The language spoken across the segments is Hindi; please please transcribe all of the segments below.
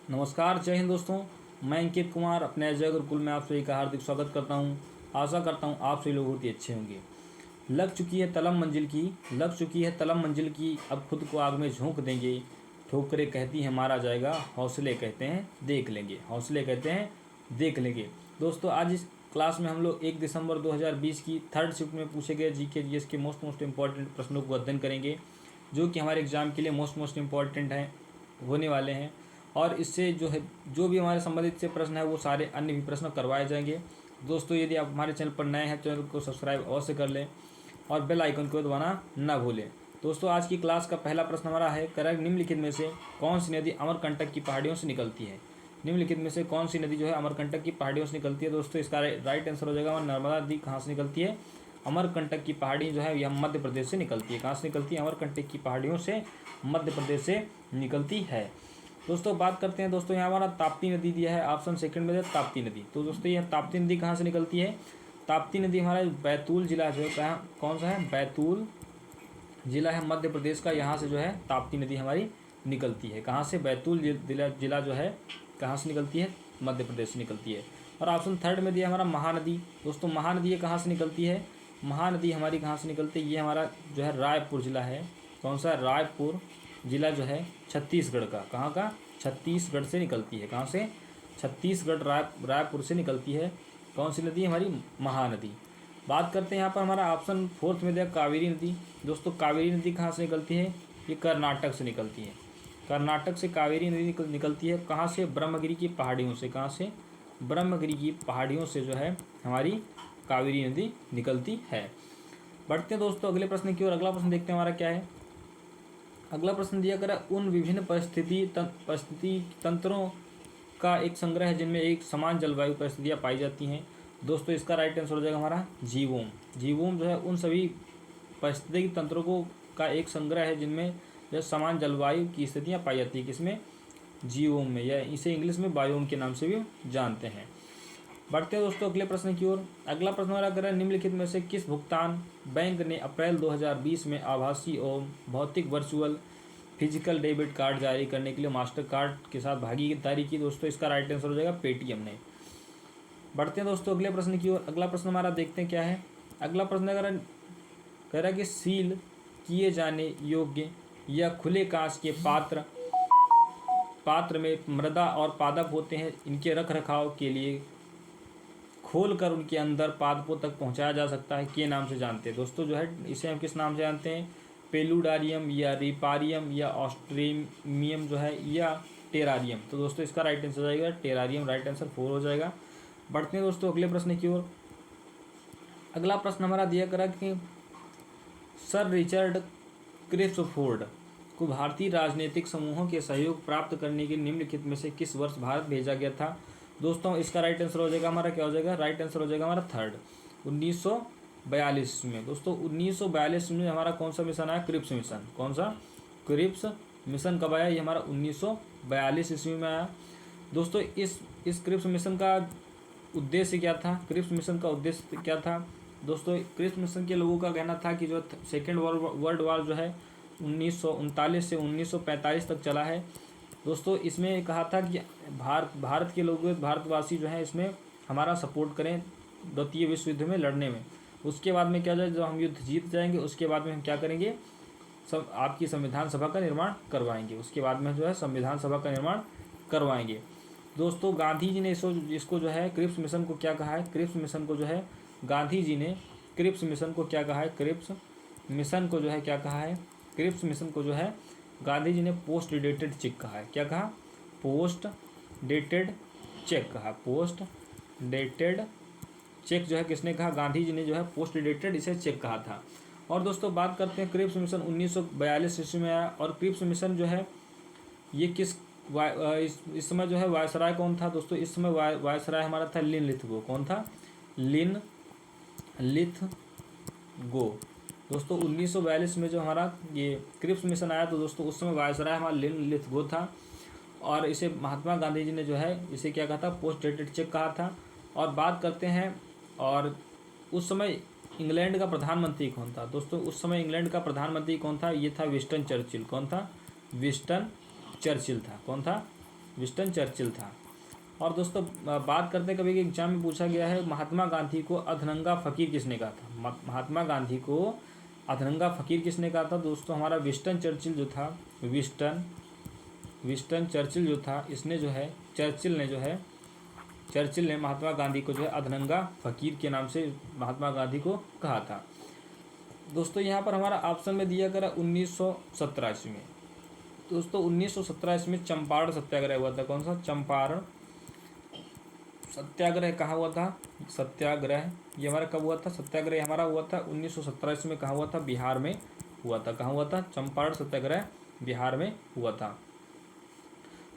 नमस्कार, जय हिंद दोस्तों। मैं अंकित कुमार अपने अजय गुरुकुल में आप सभी का हार्दिक स्वागत करता हूं। आशा करता हूं आप सभी लोग बहुत ही अच्छे होंगे। लग चुकी है तलम मंजिल की, लग चुकी है तलम मंजिल की, अब खुद को आग में झोंक देंगे। ठोकरें कहती हैं मारा जाएगा, हौसले कहते हैं देख लेंगे, हौसले कहते हैं देख लेंगे। दोस्तों, आज इस क्लास में हम लोग 1 दिसंबर 2020 की थर्ड शिफ्ट में पूछे गए जीके जीएस के मोस्ट इंपॉर्टेंट प्रश्नों को अध्ययन करेंगे, जो कि हमारे एग्जाम के लिए मोस्ट इंपॉर्टेंट हैं, होने वाले हैं। और इससे जो भी हमारे संबंधित से प्रश्न है वो सारे अन्य भी प्रश्न करवाए जाएंगे। दोस्तों, यदि आप हमारे चैनल पर नए हैं, चैनल को सब्सक्राइब अवश्य कर लें और बेल आइकन को दबाना ना भूलें। दोस्तों, आज की क्लास का पहला प्रश्न हमारा है, करेक्ट निम्नलिखित में से कौन सी नदी अमरकंटक की पहाड़ियों से निकलती है। निम्नलिखित में से कौन सी नदी जो है अमरकंटक की पहाड़ियों से निकलती है। दोस्तों, इसका राइट आंसर हो जाएगा नर्मदा नदी। कहाँ से निकलती है? अमरकंटक की पहाड़ी जो है यह मध्य प्रदेश से निकलती है। कहाँ से निकलती है? अमरकंटक की पहाड़ियों से मध्य प्रदेश से निकलती है। दोस्तों, बात करते हैं। दोस्तों, यहाँ हमारा ताप्ती नदी दिया है, ऑप्शन सेकंड में है ताप्ती नदी। तो दोस्तों, यह ताप्ती नदी कहाँ से निकलती है? ताप्ती नदी हमारा बैतूल जिला जो है, कहाँ कौन सा है? बैतूल जिला है मध्य प्रदेश का। यहाँ से जो है ताप्ती नदी हमारी निकलती है। कहाँ से? बैतूल जिला जो है कहाँ से निकलती है? मध्य प्रदेश से निकलती है। और ऑप्शन थर्ड में दिया हमारा महानदी। दोस्तों, महानदी ये कहाँ से निकलती है? महानदी हमारी कहाँ से निकलती है? ये हमारा जो है रायपुर जिला है। कौन सा? रायपुर जिला जो है छत्तीसगढ़ का। कहाँ का? छत्तीसगढ़ से निकलती है। कहाँ से? छत्तीसगढ़ रायपुर से निकलती है। कौन सी नदी? हमारी महानदी। बात करते हैं यहाँ पर हमारा ऑप्शन फोर्थ में दिया कावेरी नदी। दोस्तों, कावेरी नदी कहाँ से निकलती है? ये कर्नाटक से निकलती है। कर्नाटक से कावेरी नदी निकलती है। कहाँ से? ब्रह्मगिरी की पहाड़ियों से। कहाँ से? ब्रह्मगिरी की पहाड़ियों से जो है हमारी कावेरी नदी निकलती है। बढ़ते हैं दोस्तों अगले प्रश्न की ओर। अगला प्रश्न देखते हैं हमारा क्या है। अगला प्रश्न दिया गया उन विभिन्न परिस्थिति तंत्रों का एक संग्रह है जिनमें एक समान जलवायु परिस्थितियाँ पाई जाती हैं। दोस्तों, इसका राइट आंसर हो जाएगा हमारा जीवोम। जीवोम जो है उन सभी परिस्थितिकी तंत्रों को का एक संग्रह है जिनमें जो समान जलवायु की स्थितियाँ पाई जाती है। किसमें? जीवोम में, या इसे इंग्लिश में बायोम के नाम से भी जानते हैं। बढ़ते हैं दोस्तों अगले प्रश्न की ओर। अगला प्रश्न हमारा करें, निम्नलिखित में से किस भुगतान बैंक ने अप्रैल 2020 में आभासी और भौतिक वर्चुअल फिजिकल डेबिट कार्ड जारी करने के लिए मास्टर कार्ड के साथ भागीदारी की? दोस्तों, इसका राइट आंसर हो जाएगा पेटीएम ने। बढ़ते हैं दोस्तों अगले प्रश्न की ओर। अगला प्रश्न हमारा देखते हैं क्या है। अगला प्रश्न अगर कह रहा है कि सील किए जाने योग्य या खुले कांच के पात्र में मृदा और पादप होते हैं, इनके रख रखाव के लिए खोलकर उनके अंदर पादपों तक पहुंचाया जा सकता है, के नाम से जानते हैं। दोस्तों, जो है इसे हम किस नाम से जानते हैं? पेलुडारियम या रिपारियम या ऑस्ट्रेमियम जो है, या टेरारियम। तो दोस्तों, इसका राइट आंसर हो जाएगा टेरारियम। राइट आंसर 4 हो जाएगा। बढ़ते हैं दोस्तों अगले प्रश्न की ओर। अगला प्रश्न हमारा दिया करा कि सर रिचर्ड क्रिप्सफोर्ड को भारतीय राजनीतिक समूहों के सहयोग प्राप्त करने के निम्नलिखित में से किस वर्ष भारत भेजा गया था? दोस्तों, इसका राइट आंसर हो जाएगा हमारा क्या हो जाएगा? राइट आंसर हो जाएगा हमारा थर्ड, 1942 में। दोस्तों, 1942 में हमारा कौन सा मिशन आया? Cripps mission. कौन सा? क्रिप्स मिशन कब आया? ये हमारा 1942 ईस्वी में आया। दोस्तों, इस क्रिप्स मिशन का उद्देश्य क्या था? क्रिप्स मिशन का उद्देश्य क्या था? दोस्तों, क्रिप्स मिशन के लोगों का कहना था कि जो सेकेंड वर्ल्ड वॉर जो है 1939 से 1945 तक चला है। दोस्तों, इसमें कहा था कि भारत के लोग, भारतवासी जो हैं इसमें हमारा सपोर्ट करें द्वितीय विश्व युद्ध में लड़ने में। उसके बाद में क्या जाए, जब हम युद्ध जीत जाएंगे उसके बाद में हम क्या करेंगे? सब आपकी संविधान सभा का निर्माण करवाएंगे। उसके बाद में जो है संविधान सभा का निर्माण करवाएंगे। दोस्तों, गांधी जी ने इसको जो है क्रिप्स मिशन को क्या कहा है? क्रिप्स मिशन को जो है गांधी जी ने क्रिप्स मिशन को क्या कहा है? क्रिप्स मिशन को जो है क्या कहा है? क्रिप्स मिशन को जो है गांधी जी ने पोस्ट डेटेड चेक कहा है। क्या कहा? पोस्ट डेटेड चेक कहा। पोस्ट डेटेड चेक जो है किसने कहा? गांधी जी ने जो है पोस्ट डेटेड इसे चेक कहा था। और दोस्तों, बात करते हैं क्रिप्स मिशन 1942 ईस्वी में आया। और क्रिप्स मिशन जो है ये इस समय जो है वायसराय कौन था? दोस्तों, इस समय वायसराय हमारा था लिन लिथगो। कौन था? लिन लिथगो। दोस्तों, 1942 में जो हमारा ये क्रिप्स मिशन आया, तो दोस्तों उस समय वायसराय हमारा लिन लिथगो था। और इसे महात्मा गांधी जी ने जो है इसे क्या कहा था? पोस्ट डेटेड चेक कहा था। और बात करते हैं, और उस समय इंग्लैंड का प्रधानमंत्री कौन था? दोस्तों, उस समय इंग्लैंड का प्रधानमंत्री कौन था? ये था विंस्टन चर्चिल। कौन था? विंस्टन चर्चिल था। कौन था? विंस्टन चर्चिल था। और दोस्तों बात करते हैं, कभी एग्जाम में पूछा गया है महात्मा गांधी को अधनंगा फ़कीर किसने कहा था। महात्मा गांधी को अधनंगा फ़कीर किसने कहा था दोस्तों, हमारा विंस्टन चर्चिल जो था, विंस्टन चर्चिल जो था, इसने जो है चर्चिल ने महात्मा गांधी को जो है अधनंगा फ़कीर के नाम से महात्मा गांधी को कहा था। दोस्तों यहाँ पर हमारा ऑप्शन में दिया गया 1917 ईस्वी में। दोस्तों 1917 ईस्वी में चंपारण सत्याग्रह हुआ था। कौन सा? चंपारण सत्याग्रह कहाँ हुआ था? सत्याग्रह ये हमारा कब हुआ था? सत्याग्रह हमारा हुआ था 1917 ईस्वी में। कहाँ हुआ था? बिहार में हुआ था। कहाँ हुआ था? चंपारण सत्याग्रह बिहार में हुआ था।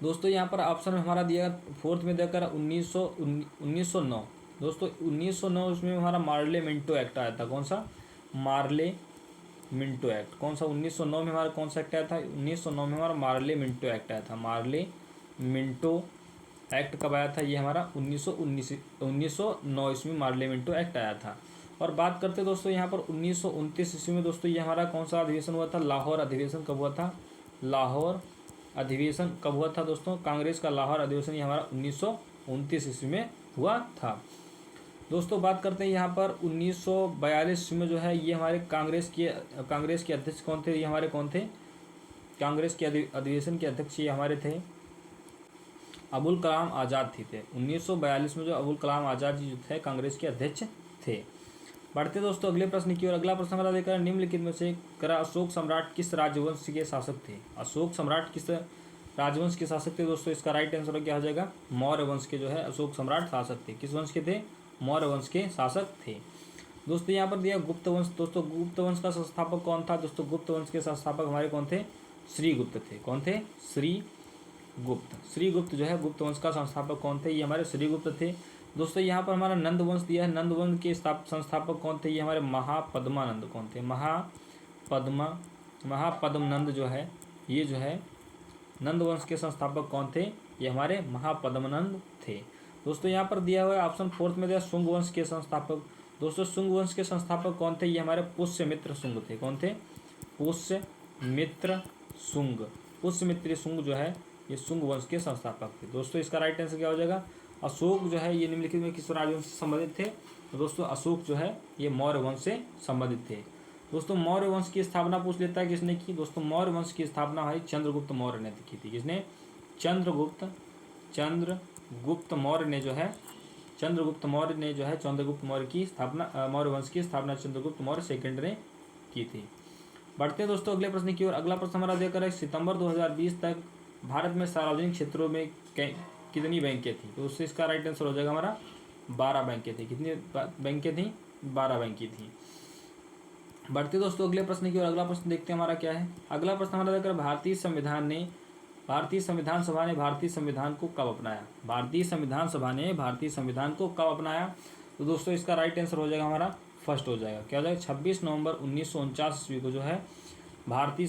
दोस्तों यहाँ पर ऑप्शन में हमारा दिया फोर्थ में देकर 1909। दोस्तों 1909 उसमें हमारा मार्ले मिंटो एक्ट आया था। कौन सा? Morley Minto act. कौन सा? 1909 में हमारा कौन सा एक्ट आया था? 1909 में हमारा मार्ले मिंटो एक्ट आया था। मार्ले मिंटो एक्ट कब आया था? ये हमारा 1909 ईस्वी में मार्ले मिंटो एक्ट आया था। और बात करते दोस्तों यहाँ पर 1929 ईस्वी में दोस्तों ये हमारा कौन सा अधिवेशन हुआ था? लाहौर अधिवेशन कब हुआ था? लाहौर अधिवेशन कब हुआ था दोस्तों? कांग्रेस का लाहौर अधिवेशन ये हमारा 1929 ईस्वी में हुआ था। दोस्तों बात करते हैं यहाँ पर 1942 में जो है ये हमारे कांग्रेस के अध्यक्ष कौन थे? ये हमारे कौन थे? कांग्रेस के अधिवेशन के अध्यक्ष ये हमारे थे अबुल कलाम आज़ाद थे। 1942 में जो अबुल कलाम आज़ाद जी जो थे कांग्रेस के अध्यक्ष थे। बढ़ते दोस्तों अगले प्रश्न की ओर। अगला प्रश्न हमारा देखा निम्नलिखित में से अशोक सम्राट किस राजवंश के शासक थे? अशोक सम्राट किस राजवंश के शासक थे दोस्तों? इसका राइट आंसर क्या हो जाएगा? मौर्य वंश के जो है अशोक सम्राट शासक थे। किस वंश के थे? मौर्य वंश के शासक थे। दोस्तों यहाँ पर दिया गुप्त वंश। दोस्तों गुप्त वंश का संस्थापक कौन था? दोस्तों गुप्त वंश के संस्थापक हमारे कौन थे? श्रीगुप्त थे। कौन थे? श्रीगुप्त। श्रीगुप्त जो है गुप्त वंश का संस्थापक कौन थे? ये हमारे श्रीगुप्त थे। दोस्तों यहाँ पर हमारा नंद वंश दिया है। नंद वंश के संस्थापक कौन थे? ये हमारे महापद्मानंद कौन थे? महापद्मनंद जो है ये जो है नंद वंश के संस्थापक कौन थे? ये हमारे महापद्मनंद थे। दोस्तों यहाँ पर दिया हुआ है ऑप्शन फोर्थ में दिया शुंग वंश के संस्थापक। दोस्तों शुंग वंश के संस्थापक कौन थे? ये हमारे पुष्यमित्र शुंग थे। कौन थे? पुष्यमित्र शुंग। पुष्यमित्र शुंग जो है ये शुंग वंश के संस्थापक थे। दोस्तों इसका राइट आंसर क्या हो जाएगा? अशोक जो है ये निम्नलिखित में किस राजवंश से संबंधित थे? तो दोस्तों अशोक जो है ये मौर्य वंश से संबंधित थे। दोस्तों मौर्य वंश की स्थापना पूछ लेता है किसने की? दोस्तों मौर्य वंश की स्थापना है चंद्रगुप्त मौर्य ने की थी। किसने? चंद्रगुप्त मौर्य ने जो है चंद्रगुप्त मौर्य की स्थापना मौर्य वंश की स्थापना चंद्रगुप्त मौर्य सेकंड ने की थी। बढ़ते हैं दोस्तों अगले प्रश्न की ओर। अगला प्रश्न हमारा देकर है सितंबर 2020 तक भारत में सार्वजनिक क्षेत्रों में कितनी बैंकें थी? तो उससे इसका राइट आंसर हो जाएगा हमारा 12 बैंकें थी। कितनी बैंकें थी? 12 बैंकें थी। बढ़ते दोस्तों अगले प्रश्न की ओर। अगला प्रश्न देखते हैं हमारा क्या है। अगला प्रश्न हमारा देकर भारतीय संविधान सभा ने भारतीय संविधान को कब अपनाया? भारतीय संविधान सभा ने भारतीय संविधान को कब अपनाया? तो दोस्तों इसका राइट आंसर हो जाएगा हमारा फर्स्ट हो जाएगा। क्या हो जाएगा? 26 नवंबर 1949 ईस्वी को जो है भारतीय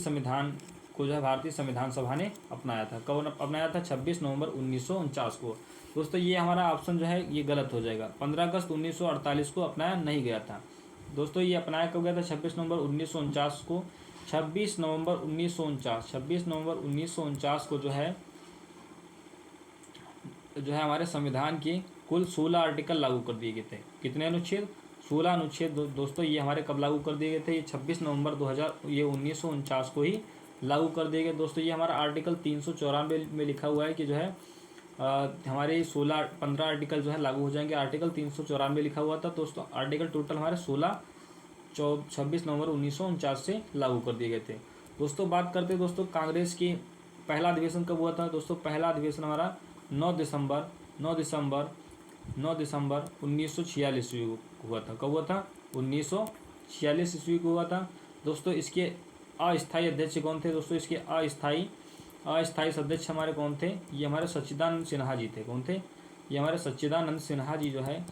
संविधान सभा ने अपनाया था। कब अपनाया था? 26 नवंबर 1949 को। दोस्तों ये हमारा ऑप्शन जो है ये गलत हो जाएगा। 15 अगस्त 1948 को अपनाया नहीं गया था। दोस्तों ये अपनाया कब गया था? 26 नवंबर 1949 को। 26 नवंबर 1949 को जो है हमारे संविधान के कुल 16 आर्टिकल लागू कर दिए गए थे। कितने अनुच्छेद? 16 अनुच्छेद। दोस्तों ये हमारे कब लागू कर दिए गए थे? ये 26 नवंबर 1949 को ही लागू कर दिए गए। दोस्तों ये हमारा आर्टिकल 394 में लिखा हुआ है कि जो है हमारे 15 आर्टिकल जो है लागू हो जाएंगे। आर्टिकल 394 लिखा हुआ था दोस्तों। आर्टिकल टोटल हमारे 26 नवंबर 1949 से लागू कर दिए गए थे। दोस्तों बात करते हैं दोस्तों कांग्रेस की पहला अधिवेशन कब हुआ था? दोस्तों पहला अधिवेशन हमारा 9 दिसंबर 1946 ईस्वी को हुआ था। कब हुआ था? 1946 ईस्वी को हुआ था। दोस्तों इसके अस्थायी अध्यक्ष कौन थे? दोस्तों इसके अस्थायी अध्यक्ष हमारे कौन थे? ये हमारे सच्चिदानंद सिन्हा जी थे। कौन थे? ये हमारे सच्चिदानंद सिन्हा जी जो है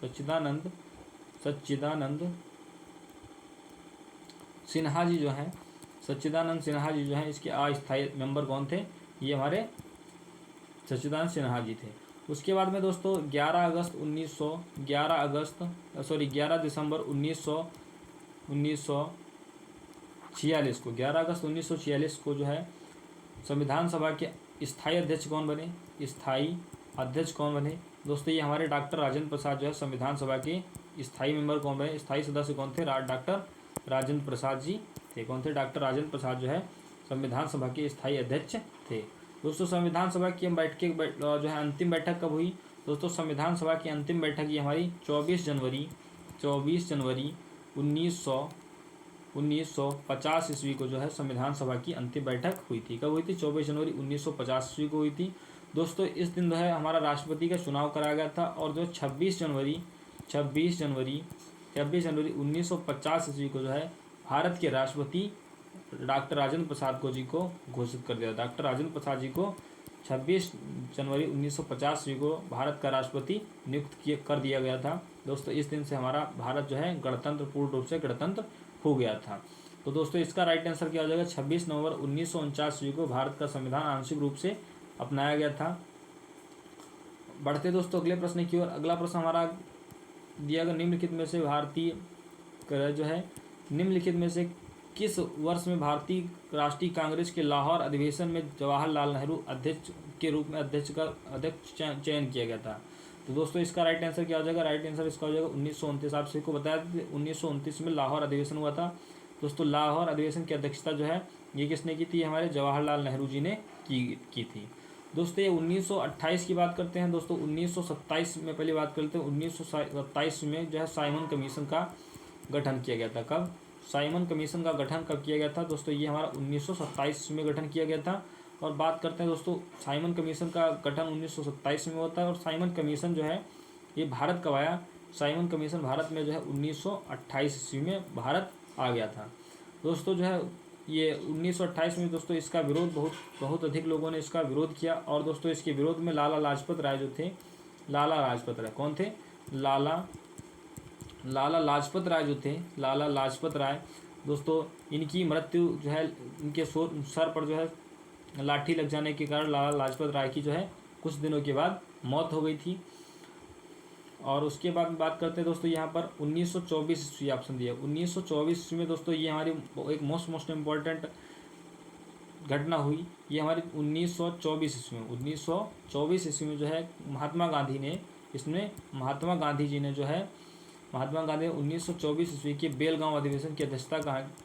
सच्चिदानंद सिन्हा जी जो है इसके अस्थायी मेंबर कौन थे? ये हमारे सच्चिदानंद सिन्हा जी थे। उसके बाद में दोस्तों 11 दिसंबर 1946 को 11 अगस्त 1946 को जो है संविधान सभा के स्थायी अध्यक्ष कौन बने? स्थायी अध्यक्ष कौन बने? दोस्तों ये हमारे डॉक्टर राजेंद्र प्रसाद जो है संविधान सभा के स्थायी मेंबर कौन बने? स्थायी सदस्य कौन थे? डॉक्टर राजेंद्र प्रसाद जी थे। कौन थे? डॉक्टर राजेंद्र प्रसाद जो है संविधान सभा के स्थायी अध्यक्ष थे। दोस्तों संविधान सभा की जो है अंतिम बैठक कब हुई? दोस्तों संविधान सभा की अंतिम बैठक ये हमारी 24 जनवरी 1950 ईस्वी को जो है संविधान सभा की अंतिम बैठक हुई थी। कब हुई थी? 24 जनवरी 1950 ईस्वी को हुई थी। दोस्तों इस दिन जो है हमारा राष्ट्रपति का चुनाव कराया गया था और जो 26 जनवरी 1950 ईस्वी को जो है भारत के राष्ट्रपति डॉक्टर राजेंद्र प्रसाद को घोषित कर दिया। डॉक्टर राजेंद्र प्रसाद जी को 26 जनवरी 1950 ईस्वी को भारत का राष्ट्रपति नियुक्त कर दिया गया था। दोस्तों इस दिन से हमारा भारत जो है गणतंत्र पूर्ण रूप से गणतंत्र हो गया था। तो दोस्तों इसका राइट आंसर क्या हो जाएगा? 26 नवंबर 1949 ईस्वी को भारत का संविधान आंशिक रूप से अपनाया गया था। बढ़ते दोस्तों अगले प्रश्न की ओर। अगला प्रश्न हमारा दिया गया निम्नलिखित में से निम्नलिखित में से किस वर्ष में भारतीय राष्ट्रीय कांग्रेस के लाहौर अधिवेशन में जवाहरलाल नेहरू अध्यक्ष के रूप में अध्यक्ष चयन किया गया था? तो दोस्तों इसका राइट आंसर क्या हो जाएगा? राइट आंसर इसका हो जाएगा 1929। आप सभी को बताया 1929 में लाहौर अधिवेशन हुआ था। दोस्तों लाहौर अधिवेशन की अध्यक्षता जो है ये किसने की थी? हमारे जवाहरलाल नेहरू जी ने की थी। दोस्तों ये 1928 की बात करते हैं। दोस्तों 1927 में पहले बात करते हैं। 1927 में जो है साइमन कमीशन का गठन किया गया था। कब? साइमन कमीशन का गठन कब किया गया था? दोस्तों ये हमारा 1927 में गठन किया गया था। और बात करते हैं दोस्तों साइमन कमीशन का गठन 1927 में होता है। और साइमन कमीशन जो है ये भारत कब आया? साइमन कमीशन भारत में जो है 1928 ईस्वी में भारत आ गया था। दोस्तों जो है ये 1928 में दोस्तों इसका विरोध बहुत अधिक लोगों ने इसका विरोध किया। और दोस्तों इसके विरोध में लाला लाजपत राय जो थे, लाला लाजपत राय कौन थे? लाला लाजपत राय जो थे, लाला लाजपत राय दोस्तों इनकी मृत्यु जो है इनके सर पर जो है लाठी लग जाने के कारण लाला लाजपत राय की जो है कुछ दिनों के बाद मौत हो गई थी। और उसके बाद बात करते हैं दोस्तों यहाँ पर 1924 ईस्वी ऑप्शन दिया। 1924 ईस्वी में दोस्तों ये हमारी एक मोस्ट इम्पॉर्टेंट घटना हुई। ये हमारी 1924 ईस्वी में 1924 ईस्वी में जो है महात्मा गांधी जी ने जो है महात्मा गांधी 1924 ईस्वी के बेलगांव अधिवेशन की अध्यक्षता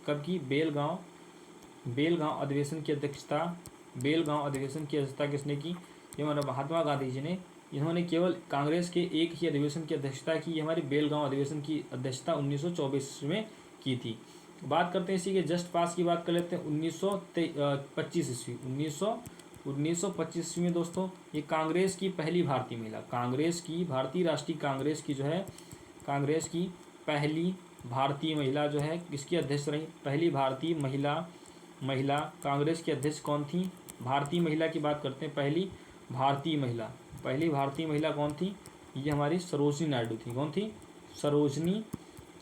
कब की? बेलगांव अधिवेशन की अध्यक्षता किसने की? ये हमारे महात्मा गांधी जी ने। इन्होंने केवल कांग्रेस के एक ही अधिवेशन की अध्यक्षता की। ये हमारी बेलगांव अधिवेशन की अध्यक्षता 1924 ईस्वी में की थी। बात करते हैं इसी के जस्ट पास की बात कर लेते हैं 1925 ईस्वी। 1925 ईस्वी में दोस्तों ये कांग्रेस की पहली भारतीय महिला, भारतीय राष्ट्रीय कांग्रेस की जो है कांग्रेस की पहली भारतीय महिला जो है किसकी अध्यक्ष रही? पहली भारतीय महिला कांग्रेस की अध्यक्ष कौन थी? भारतीय महिला की बात करते हैं। पहली भारतीय महिला कौन थी? ये हमारी सरोजनी नायडू थी। कौन थी?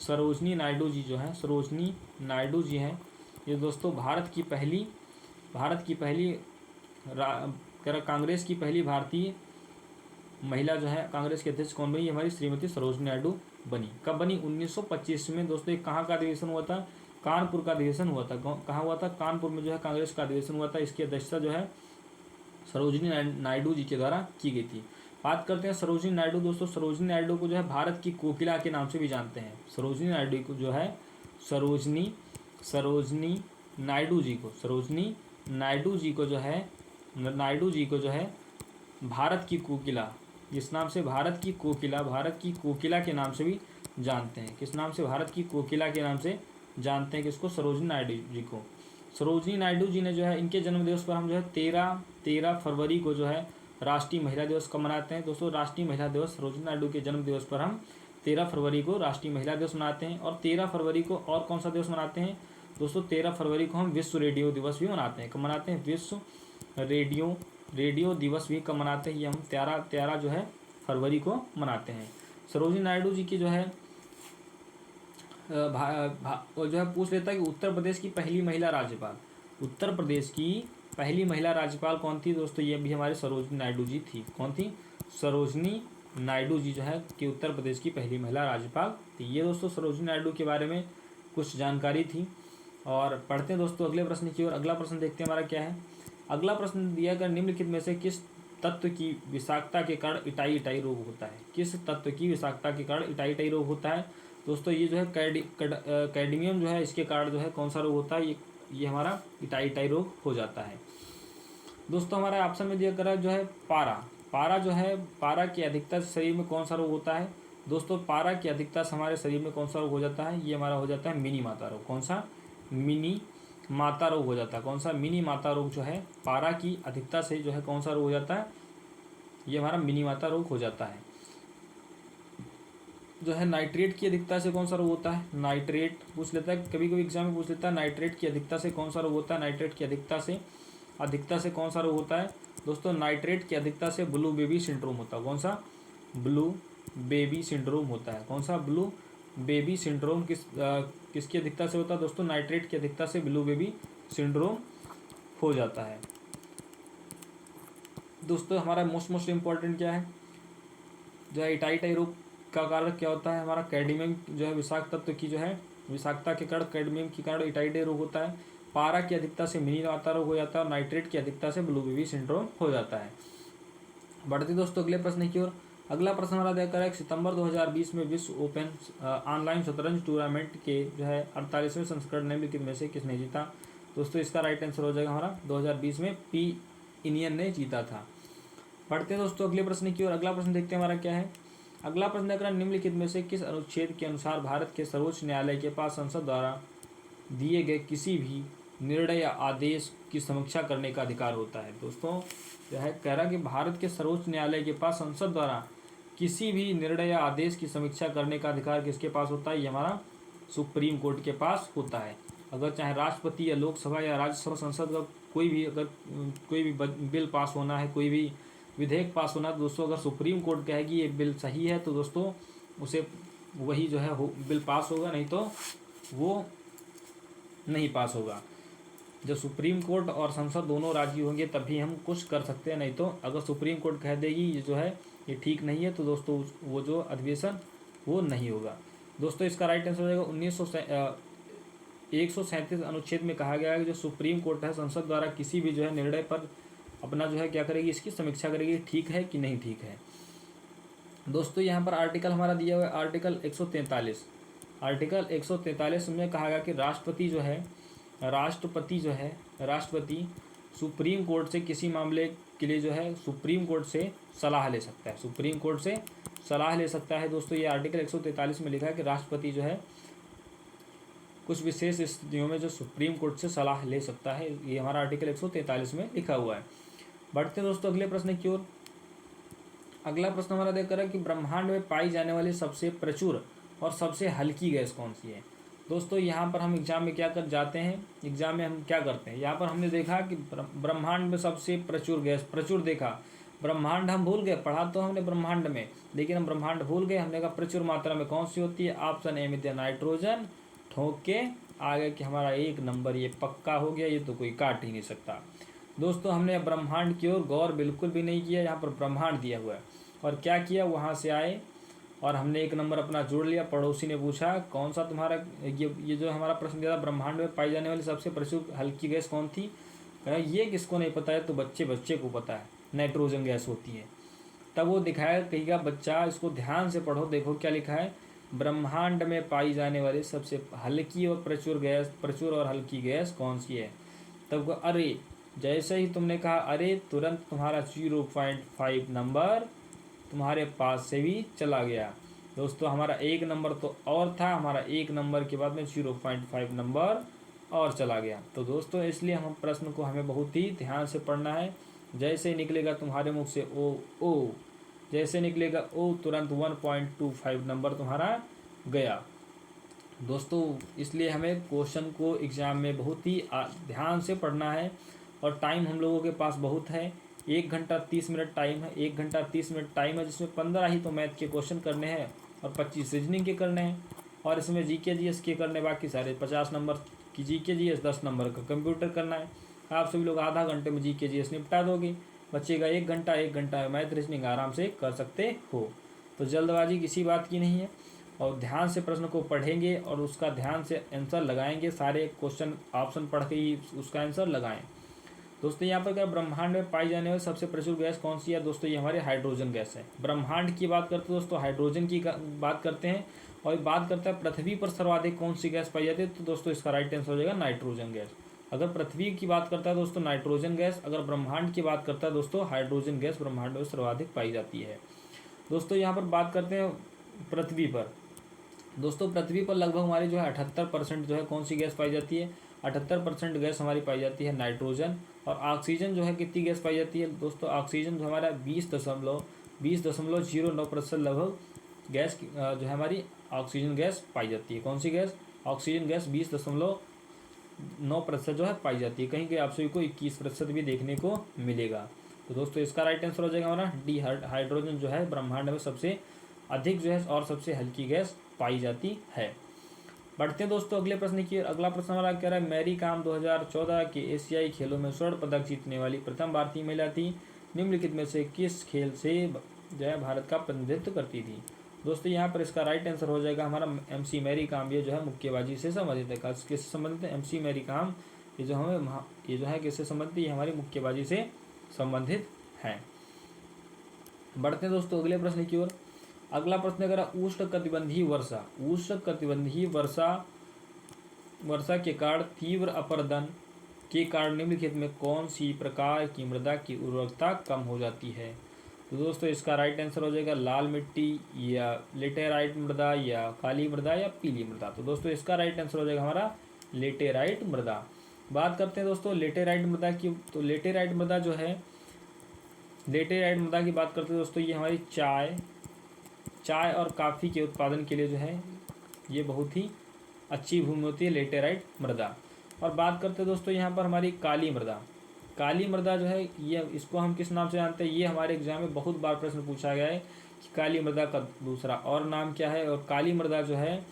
सरोजनी नायडू जी जो है, सरोजनी नायडू जी हैं। ये दोस्तों भारत की पहली कांग्रेस की पहली भारतीय महिला जो है कांग्रेस के अध्यक्ष कौन बनी? ये हमारी श्रीमती सरोजनी नायडू बनी। कब बनी? 1925 में दोस्तों एक कहाँ का अधिवेशन हुआ था? कानपुर का अधिवेशन हुआ था। कहाँ हुआ था? कानपुर में जो है कांग्रेस का अधिवेशन हुआ था। इसकी अध्यक्षता जो है सरोजनी नायडू जी के द्वारा की गई थी। बात करते हैं सरोजनी नायडू। दोस्तों सरोजनी नायडू को जो है भारत की कोकिला के नाम से भी जानते हैं। सरोजनी नायडू को जो है सरोजनी नायडू जी को जो है भारत की कोकिला, जिस नाम से भारत की कोकिला के नाम से भी जानते हैं। किस नाम से? भारत की कोकिला के नाम से जानते हैं किसको? सरोजनी नायडू जी को। सरोजनी नायडू जी ने जो है इनके जन्म दिवस पर हम जो है 13 फरवरी को जो है राष्ट्रीय महिला दिवस कब मनाते हैं? दोस्तों राष्ट्रीय महिला दिवस सरोजनी नायडू के जन्म दिवस पर हम 13 फरवरी को राष्ट्रीय महिला दिवस मनाते हैं। और 13 फरवरी को और कौन सा दिवस मनाते हैं? दोस्तों 13 फरवरी को हम विश्व रेडियो दिवस भी मनाते हैं। कब मनाते हैं? विश्व रेडियो दिवस भी कब मनाते हैं? ये हम 13 जो है फरवरी को मनाते हैं। सरोजनी नायडू जी की जो है पूछ लेता है कि उत्तर प्रदेश की पहली महिला राज्यपाल कौन थी? दोस्तों ये भी हमारे सरोजनी नायडू जी थी। कौन थी? सरोजनी नायडू जी जो है कि उत्तर प्रदेश की पहली महिला राज्यपाल थी। ये दोस्तों सरोजनी नायडू के बारे में कुछ जानकारी थी। और पढ़ते हैं दोस्तों अगले प्रश्न की ओर। अगला प्रश्न देखते हैं हमारा क्या है अगला प्रश्न दिया गया, निम्नलिखित में से किस तत्व की विषाक्तता के कारण इटाई इटाई रोग होता है? किस तत्व की विषाक्तता के कारण इटाई इटाई रोग होता है? दोस्तों ये जो है कैडमियम जो है, इसके कारण जो है कौन सा रोग होता है? ये हमारा इटाई इटाई रोग हो जाता है। दोस्तों हमारा ऑप्शन में दिया गया जो है पारा। पारा जो है, पारा की अधिकता से शरीर में कौन सा रोग होता है? दोस्तों पारा की अधिकता से हमारे शरीर में कौन सा रोग हो जाता है? ये हमारा हो जाता है मिनी माता रोग। कौन सा? मिनी माता रोग हो जाता है। कौन सा? मिनी माता रोग जो है, पारा की अधिकता से जो है कौन सा रोग हो जाता है? ये हमारा मिनी माता रोग हो जाता है। जो है नाइट्रेट की अधिकता से कौन सा रोग होता है? नाइट्रेट पूछ लेता है, कभी कभी एग्जाम में पूछ लेता है, नाइट्रेट की अधिकता से कौन सा रोग होता है? नाइट्रेट की अधिकता से कौन सा रोग होता है? दोस्तों नाइट्रेट की अधिकता से ब्लू बेबी सिंड्रोम होता है। कौन सा? ब्लू बेबी सिंड्रोम होता है। कौन सा? ब्लू बेबी सिंड्रोम किसकी अधिकता से होता है? दोस्तों नाइट्रेट की अधिकता से ब्लू बेबी सिंड्रोम हो जाता है। दोस्तों हमारा मोस्ट इम्पॉर्टेंट क्या है? जो है इटाई इटाई रोग का कारण क्या होता है? हमारा कैडमियम जो है विषाक्त तत्व की जो है विषाक्तता के कारण, कैडमियम के कारण इटाई इटाई रोग होता है। पारा की अधिकता से मिनी माता रोग हो जाता है और नाइट्रेट की अधिकता से ब्लू बेबी सिंड्रोम हो जाता है। बढ़ते दोस्तों अगले प्रश्न की ओर। अगला प्रश्न हमारा देखकर है, सितंबर 2020 में विश्व ओपन ऑनलाइन शतरंज टूर्नामेंट के जो है 48वें संस्करण निम्नलिखित में से किसने जीता? दोस्तों इसका राइट आंसर हो जाएगा हमारा 2020 में पी इनियन ने जीता था। बढ़ते हैं दोस्तों अगले प्रश्न की ओर। अगला प्रश्न देखते हैं हमारा क्या है। अगला प्रश्न देखकर निम्नलिखित में से किस अनुच्छेद के अनुसार भारत के सर्वोच्च न्यायालय के पास संसद द्वारा दिए गए किसी भी निर्णय या आदेश की समीक्षा करने का अधिकार होता है? दोस्तों जो है कह रहा कि भारत के सर्वोच्च न्यायालय के पास संसद द्वारा किसी भी निर्णय या आदेश की समीक्षा करने का अधिकार किसके पास होता है? ये हमारा सुप्रीम कोर्ट के पास होता है। अगर चाहे राष्ट्रपति या लोकसभा या राज्यसभा संसद का कोई भी बिल पास होना है, कोई भी विधेयक पास होना है, तो दोस्तों अगर सुप्रीम कोर्ट कहेगी ये बिल सही है तो दोस्तों उसे वही जो है बिल पास होगा, नहीं तो वो नहीं पास होगा। जब सुप्रीम कोर्ट और संसद दोनों राजी होंगे तभी हम कुछ कर सकते हैं, नहीं तो अगर सुप्रीम कोर्ट कह देगी ये जो है ये ठीक नहीं है तो दोस्तों वो जो अधिवेशन वो नहीं होगा। दोस्तों इसका राइट आंसर हो जाएगा 137 अनुच्छेद में कहा गया है कि जो सुप्रीम कोर्ट है संसद द्वारा किसी भी जो है निर्णय पर अपना जो है क्या करेगी, इसकी समीक्षा करेगी ठीक है कि नहीं ठीक है। दोस्तों यहाँ पर आर्टिकल हमारा दिया हुआ है आर्टिकल 143। आर्टिकल 143 में कहा गया कि राष्ट्रपति सुप्रीम कोर्ट से किसी मामले के लिए जो है सुप्रीम कोर्ट से सलाह ले सकता है। सुप्रीम कोर्ट से सलाह ले सकता है। दोस्तों ये आर्टिकल 143 में लिखा है कि राष्ट्रपति जो है कुछ विशेष स्थितियों में जो सुप्रीम कोर्ट से सलाह ले सकता है। ये हमारा आर्टिकल 143 में लिखा हुआ है। बढ़ते हैं दोस्तों अगले प्रश्न की ओर। अगला प्रश्न हमारा देखकर है कि ब्रह्मांड में पाई जाने वाली सबसे प्रचुर और सबसे हल्की गैस कौन सी है? दोस्तों यहाँ पर हम एग्जाम में क्या कर जाते हैं, एग्जाम में हम क्या करते हैं, यहाँ पर हमने देखा कि ब्रह्मांड में सबसे प्रचुर गैस, प्रचुर देखा, ब्रह्मांड हम भूल गए, पढ़ा तो हमने ब्रह्मांड में, लेकिन हम ब्रह्मांड भूल गए। हमने कहा प्रचुर मात्रा में कौन सी होती है? ऑप्शन ए में दिया नाइट्रोजन। ठोक के आगे कि हमारा 1 नंबर ये पक्का हो गया, ये तो कोई काट ही नहीं सकता। दोस्तों हमने ब्रह्मांड की ओर गौर बिल्कुल भी नहीं किया, यहाँ पर ब्रह्मांड दिया हुआ है और क्या किया, वहाँ से आए और हमने 1 नंबर अपना जोड़ लिया। पड़ोसी ने पूछा कौन सा तुम्हारा ये जो हमारा प्रश्न दिया था, ब्रह्मांड में पाई जाने वाली सबसे प्रचुर हल्की गैस कौन थी? कहा ये किसको नहीं पता है, तो बच्चे को पता है, नाइट्रोजन गैस होती है। तब वो दिखाया कहेगा बच्चा इसको ध्यान से पढ़ो, देखो क्या लिखा है, ब्रह्मांड में पाई जाने वाली सबसे हल्की और प्रचुर और हल्की गैस कौन सी है? तब अरे जैसे ही तुमने कहा अरे, तुरंत तुम्हारा 0.5 नंबर तुम्हारे पास से भी चला गया। दोस्तों हमारा 1 नंबर तो और था, हमारा 1 नंबर के बाद में 0.5 नंबर और चला गया। तो दोस्तों इसलिए हम प्रश्न को हमें बहुत ही ध्यान से पढ़ना है। जैसे निकलेगा तुम्हारे मुख से ओ, जैसे निकलेगा ओ, तुरंत 1.25 नंबर तुम्हारा गया। दोस्तों इसलिए हमें क्वेश्चन को एग्ज़ाम में बहुत ही ध्यान से पढ़ना है और टाइम हम लोगों के पास बहुत है, 1 घंटा 30 मिनट टाइम है, 1 घंटा 30 मिनट टाइम है, जिसमें 15 ही तो मैथ के क्वेश्चन करने हैं और 25 रीजनिंग के करने हैं और इसमें जीके जीएस के करने, बाकी सारे 50 नंबर की जीके जीएस, 10 नंबर का कंप्यूटर करना है। आप सभी लोग आधा घंटे में जीके जीएस निपटा दोगे, बचेगा 1 घंटा मैथ रीजनिंग आराम से कर सकते हो। तो जल्दबाजी किसी बात की नहीं है और ध्यान से प्रश्न को पढ़ेंगे और उसका ध्यान से आंसर लगाएंगे, सारे क्वेश्चन ऑप्शन पढ़ के ही उसका आंसर लगाएं। दोस्तों यहाँ पर क्या ब्रह्मांड में पाई जाने वाली सबसे प्रचुर गैस कौन सी है दोस्तों, ये हमारी हाइड्रोजन गैस है। ब्रह्मांड की बात करते हैं दोस्तों, हाइड्रोजन की बात करते हैं। और बात करते हैं पृथ्वी पर सर्वाधिक कौन सी गैस पाई जाती है, तो दोस्तों इसका राइट आंसर हो जाएगा नाइट्रोजन गैस। अगर पृथ्वी की बात करता है दोस्तों नाइट्रोजन गैस, अगर ब्रह्मांड की बात करता है दोस्तों हाइड्रोजन गैस ब्रह्मांड में सर्वाधिक पाई जाती है। दोस्तों यहाँ पर बात करते हैं पृथ्वी पर। दोस्तों पृथ्वी पर लगभग हमारी जो है 78% जो है कौन सी गैस पाई जाती है, 78% गैस हमारी पाई जाती है नाइट्रोजन। और ऑक्सीजन जो है कितनी गैस पाई जाती है दोस्तों, ऑक्सीजन जो हमारा 20.09% लगभग गैस जो है हमारी ऑक्सीजन गैस पाई जाती है। कौन सी गैस, ऑक्सीजन गैस 20.9% जो है पाई जाती है। कहीं कहीं आप सभी को 21% भी देखने को मिलेगा। तो दोस्तों इसका राइट आंसर हो जाएगा हमारा डी, हाइड्रोजन जो है ब्रह्मांड में सबसे अधिक जो है और सबसे हल्की गैस पाई जाती है। बढ़ते हैं दोस्तों अगले प्रश्न की। अगला प्रश्न हमारा कह रहा है मैरी कॉम 2014 के एशियाई खेलों में स्वर्ण पदक जीतने वाली प्रथम भारतीय महिला थी। निम्नलिखित में से किस खेल से जो है भारत का प्रतिनिधित्व करती थी। दोस्तों यहाँ पर इसका राइट आंसर हो जाएगा हमारा MC मैरी कॉम। ये जो है मुक्केबाजी से संबंधित है। किससे संबंधित है, MC मैरी कॉम। ये जो है किससे संबंधित, ये हमारी मुक्केबाजी से संबंधित है। बढ़ते हैं दोस्तों अगले प्रश्न की ओर। अगला प्रश्न अगर उष्णकटिबंधीय वर्षा के कारण तीव्र अपरदन के कारण निम्नलिखित में कौन सी प्रकार की मृदा की उर्वरकता कम हो जाती है। तो दोस्तों इसका राइट आंसर हो जाएगा लाल मिट्टी या लेटेराइट मृदा या काली मृदा या पीली मृदा। तो दोस्तों इसका राइट आंसर हो जाएगा हमारा लेटेराइट मृदा। बात करते हैं दोस्तों लेटेराइट मृदा की। तो लेटेराइट मृदा जो है, लेटेराइट मृदा की बात करते हैं दोस्तों, ये हमारी चाय और कॉफ़ी के उत्पादन के लिए जो है ये बहुत ही अच्छी भूमि होती है लेटेराइट मृदा। और बात करते हैं दोस्तों यहाँ पर हमारी काली मृदा। काली मृदा जो है ये, इसको हम किस नाम से जानते हैं, ये हमारे एग्जाम में बहुत बार प्रश्न पूछा गया है कि काली मृदा का दूसरा और नाम क्या है। और काली मृदा जो है,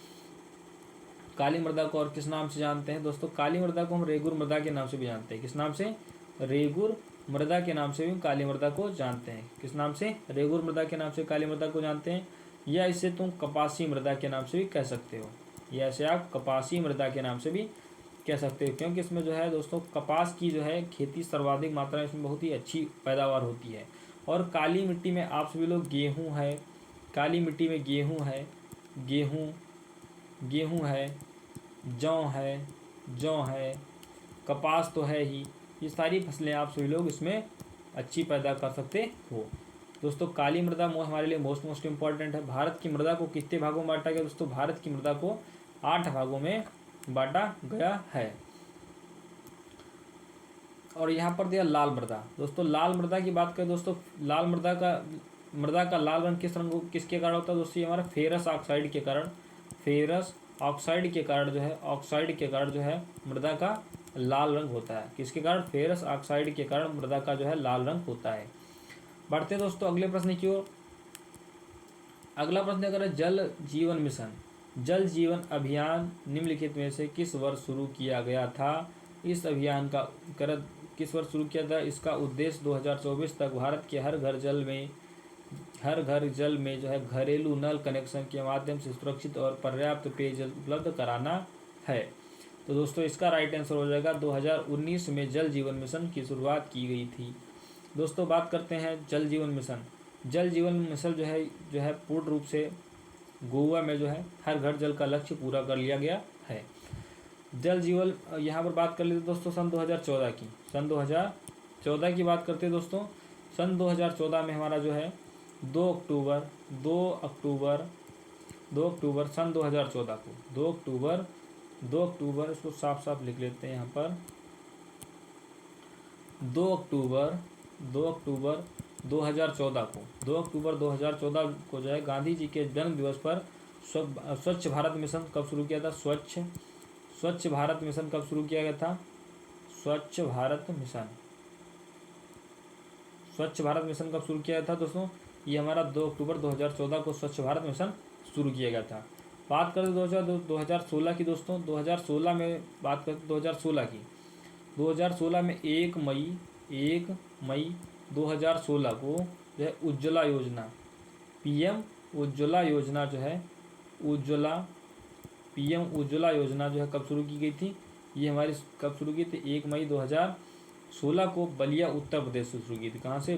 काली मृदा को और किस नाम से जानते हैं दोस्तों, काली मृदा को हम रेगुर मृदा के नाम से भी जानते हैं। किस नाम से, रेगुर मृदा के नाम से भी काली मृदा को जानते हैं। किस नाम से, रेगुर मृदा के नाम से काली मृदा को जानते हैं। या इसे तुम कपासी मृदा के नाम से भी कह सकते हो, या इसे आप कपासी मृदा के नाम से भी कह सकते हो, क्योंकि इसमें जो है दोस्तों कपास की जो है खेती सर्वाधिक मात्रा में इसमें बहुत ही अच्छी पैदावार होती है। और काली मिट्टी में आप सभी लोग गेहूँ है, काली मिट्टी में गेहूँ है, गेहूँ है, जौ है, कपास तो है ही, ये सारी फसलें आप सभी लोग इसमें अच्छी पैदा कर सकते हो। दोस्तों काली मृदा हमारे लिए मोस्ट इम्पॉर्टेंट है। भारत की मृदा को कितने भागों में बांटा गया दोस्तों, भारत की मृदा को 8 भागों में बांटा गया है। और यहाँ पर दिया लाल मृदा। दोस्तों लाल मृदा की बात करें दोस्तों, लाल मृदा का लाल रंग किसके कारण होता है दोस्तों, ये हमारा फेरस ऑक्साइड के कारण, फेरस ऑक्साइड के कारण जो है मृदा का लाल रंग होता है। किसके कारण, फेरस ऑक्साइड के कारण मृदा का जो है लाल रंग होता है। बढ़ते हैं दोस्तों अगले प्रश्न की ओर। अगला प्रश्न अगर जल जीवन मिशन, जल जीवन अभियान निम्नलिखित में से किस वर्ष शुरू किया गया था। इस अभियान का किस वर्ष शुरू किया था, इसका उद्देश्य 2024 तक भारत के हर घर जल में जो है घरेलू नल कनेक्शन के माध्यम से सुरक्षित और पर्याप्त पेयजल उपलब्ध कराना है। तो दोस्तों इसका राइट आंसर हो जाएगा 2019 में जल जीवन मिशन की शुरुआत की गई थी। दोस्तों बात करते हैं जल जीवन मिशन। जल जीवन मिशन जो है पूर्ण रूप से गोवा में जो है हर घर जल का लक्ष्य पूरा कर लिया गया है। जल जीवन यहाँ पर बात कर लेते दोस्तों सन 2014 की। सन 2014 की बात करते हैं दोस्तों। सन 2014 में हमारा जो है 2 अक्टूबर सन 2014 को 2 अक्टूबर इसको साफ साफ लिख लेते हैं यहाँ पर। 2 अक्टूबर 2014 को जो है गांधी जी के जन्म दिवस पर स्वच्छ भारत मिशन कब शुरू किया था, स्वच्छ भारत मिशन कब शुरू किया गया था, स्वच्छ भारत मिशन कब शुरू किया गया था दोस्तों, ये हमारा 2 अक्टूबर 2014 को स्वच्छ भारत मिशन शुरू किया गया था। बात करें 2016 की दोस्तों, 2016 में बात करते 2016 में 1 मई 2016 को जो है उज्ज्वला योजना, PM उज्ज्वला योजना जो है PM उज्ज्वला योजना जो है कब शुरू की गई थी, ये हमारी कब शुरू की थी 1 मई 2016 2016 को बलिया उत्तर प्रदेश से शुरू की थी। कहाँ से?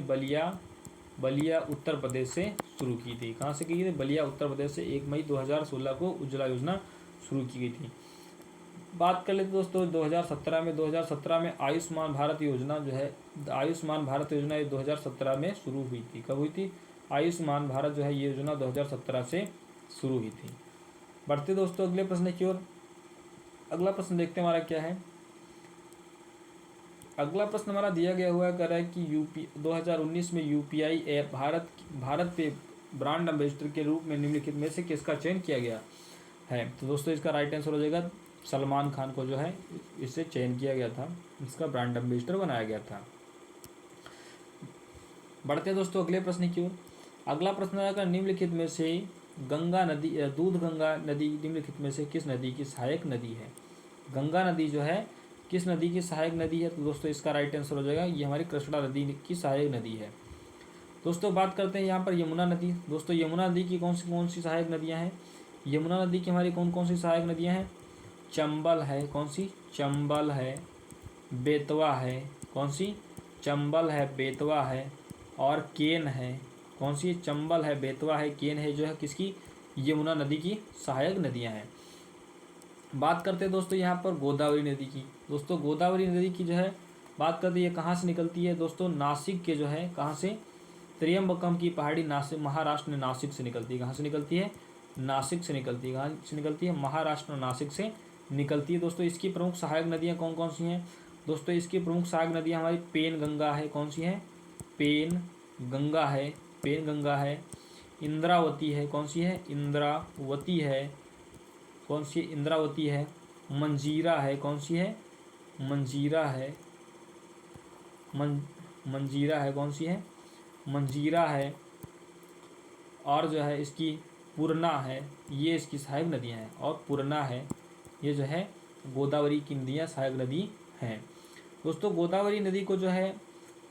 बलिया उत्तर प्रदेश से शुरू की थी। कहाँ से की थी? बलिया उत्तर प्रदेश से 1 मई 2016 को उज्ज्वला योजना शुरू की गई थी। बात कर लेते दोस्तों 2017 में आयुष्मान भारत योजना जो है, आयुष्मान भारत योजना ये 2017 में शुरू हुई थी। कब हुई थी? आयुष्मान भारत जो है ये योजना 2017 से शुरू हुई थी। बढ़ते दोस्तों अगले प्रश्न की ओर। अगला प्रश्न देखते हैं हमारा क्या है। अगला प्रश्न हमारा दिया गया हुआ कह रहा है कि 2019 में यूपीआई ऐप भारत पे ब्रांड एम्बेसडर के रूप में निम्नलिखित में से किसका चयन किया गया है? तो दोस्तों इसका राइट आंसर हो जाएगा सलमान खान को जो है इससे चयन किया गया था, इसका ब्रांड एम्बेसडर बनाया गया था। बढ़ते हैं दोस्तों अगले प्रश्न की ओर। अगला प्रश्न आएगा निम्नलिखित में से गंगा नदी दूधगंगा नदी निम्नलिखित में से किस नदी की सहायक नदी है? गंगा नदी जो है किस नदी की सहायक नदी है? तो दोस्तों इसका राइट आंसर हो जाएगा ये हमारी कृष्णा नदी की सहायक नदी है। दोस्तों बात करते हैं यहाँ पर यमुना नदी। दोस्तों यमुना नदी की कौन सी सहायक नदियाँ हैं? यमुना नदी की हमारी कौन सी सहायक नदियाँ हैं? चंबल है, कौन सी? चंबल है, बेतवा है, कौन सी? चंबल है, बेतवा है और केन है। कौन सी? चंबल है, बेतवा है, केन है, जो है किसकी? यमुना नदी की सहायक नदियाँ हैं। बात करते हैं दोस्तों यहाँ पर गोदावरी नदी की। दोस्तों गोदावरी नदी की जो है बात करते हैं ये कहाँ से निकलती है? दोस्तों नासिक के जो है कहाँ से? त्रियंबकम की पहाड़ी नासिक महाराष्ट्र में नासिक से निकलती है। कहाँ से निकलती है? नासिक से निकलती है। कहाँ से निकलती है? महाराष्ट्र नासिक से निकलती है। दोस्तों इसकी प्रमुख सहायक नदियाँ कौन कौन सी हैं? दोस्तों इसकी प्रमुख सहायक नदियाँ हमारी पेन गंगा है। कौन सी है? पेन गंगा है, पेन गंगा है। इंद्रावती है, कौन सी है? इंद्रावती है, कौन सी? इंद्रावती है। मंजीरा है, कौन सी है? मंजीरा है, मंजीरा है, कौन सी है? मंजीरा है। और जो है इसकी पूर्णा है, ये इसकी सहायक नदियाँ हैं। और पूर्णा है, ये जो है गोदावरी की नदियाँ सहायक नदी हैं। दोस्तों गोदावरी नदी को जो है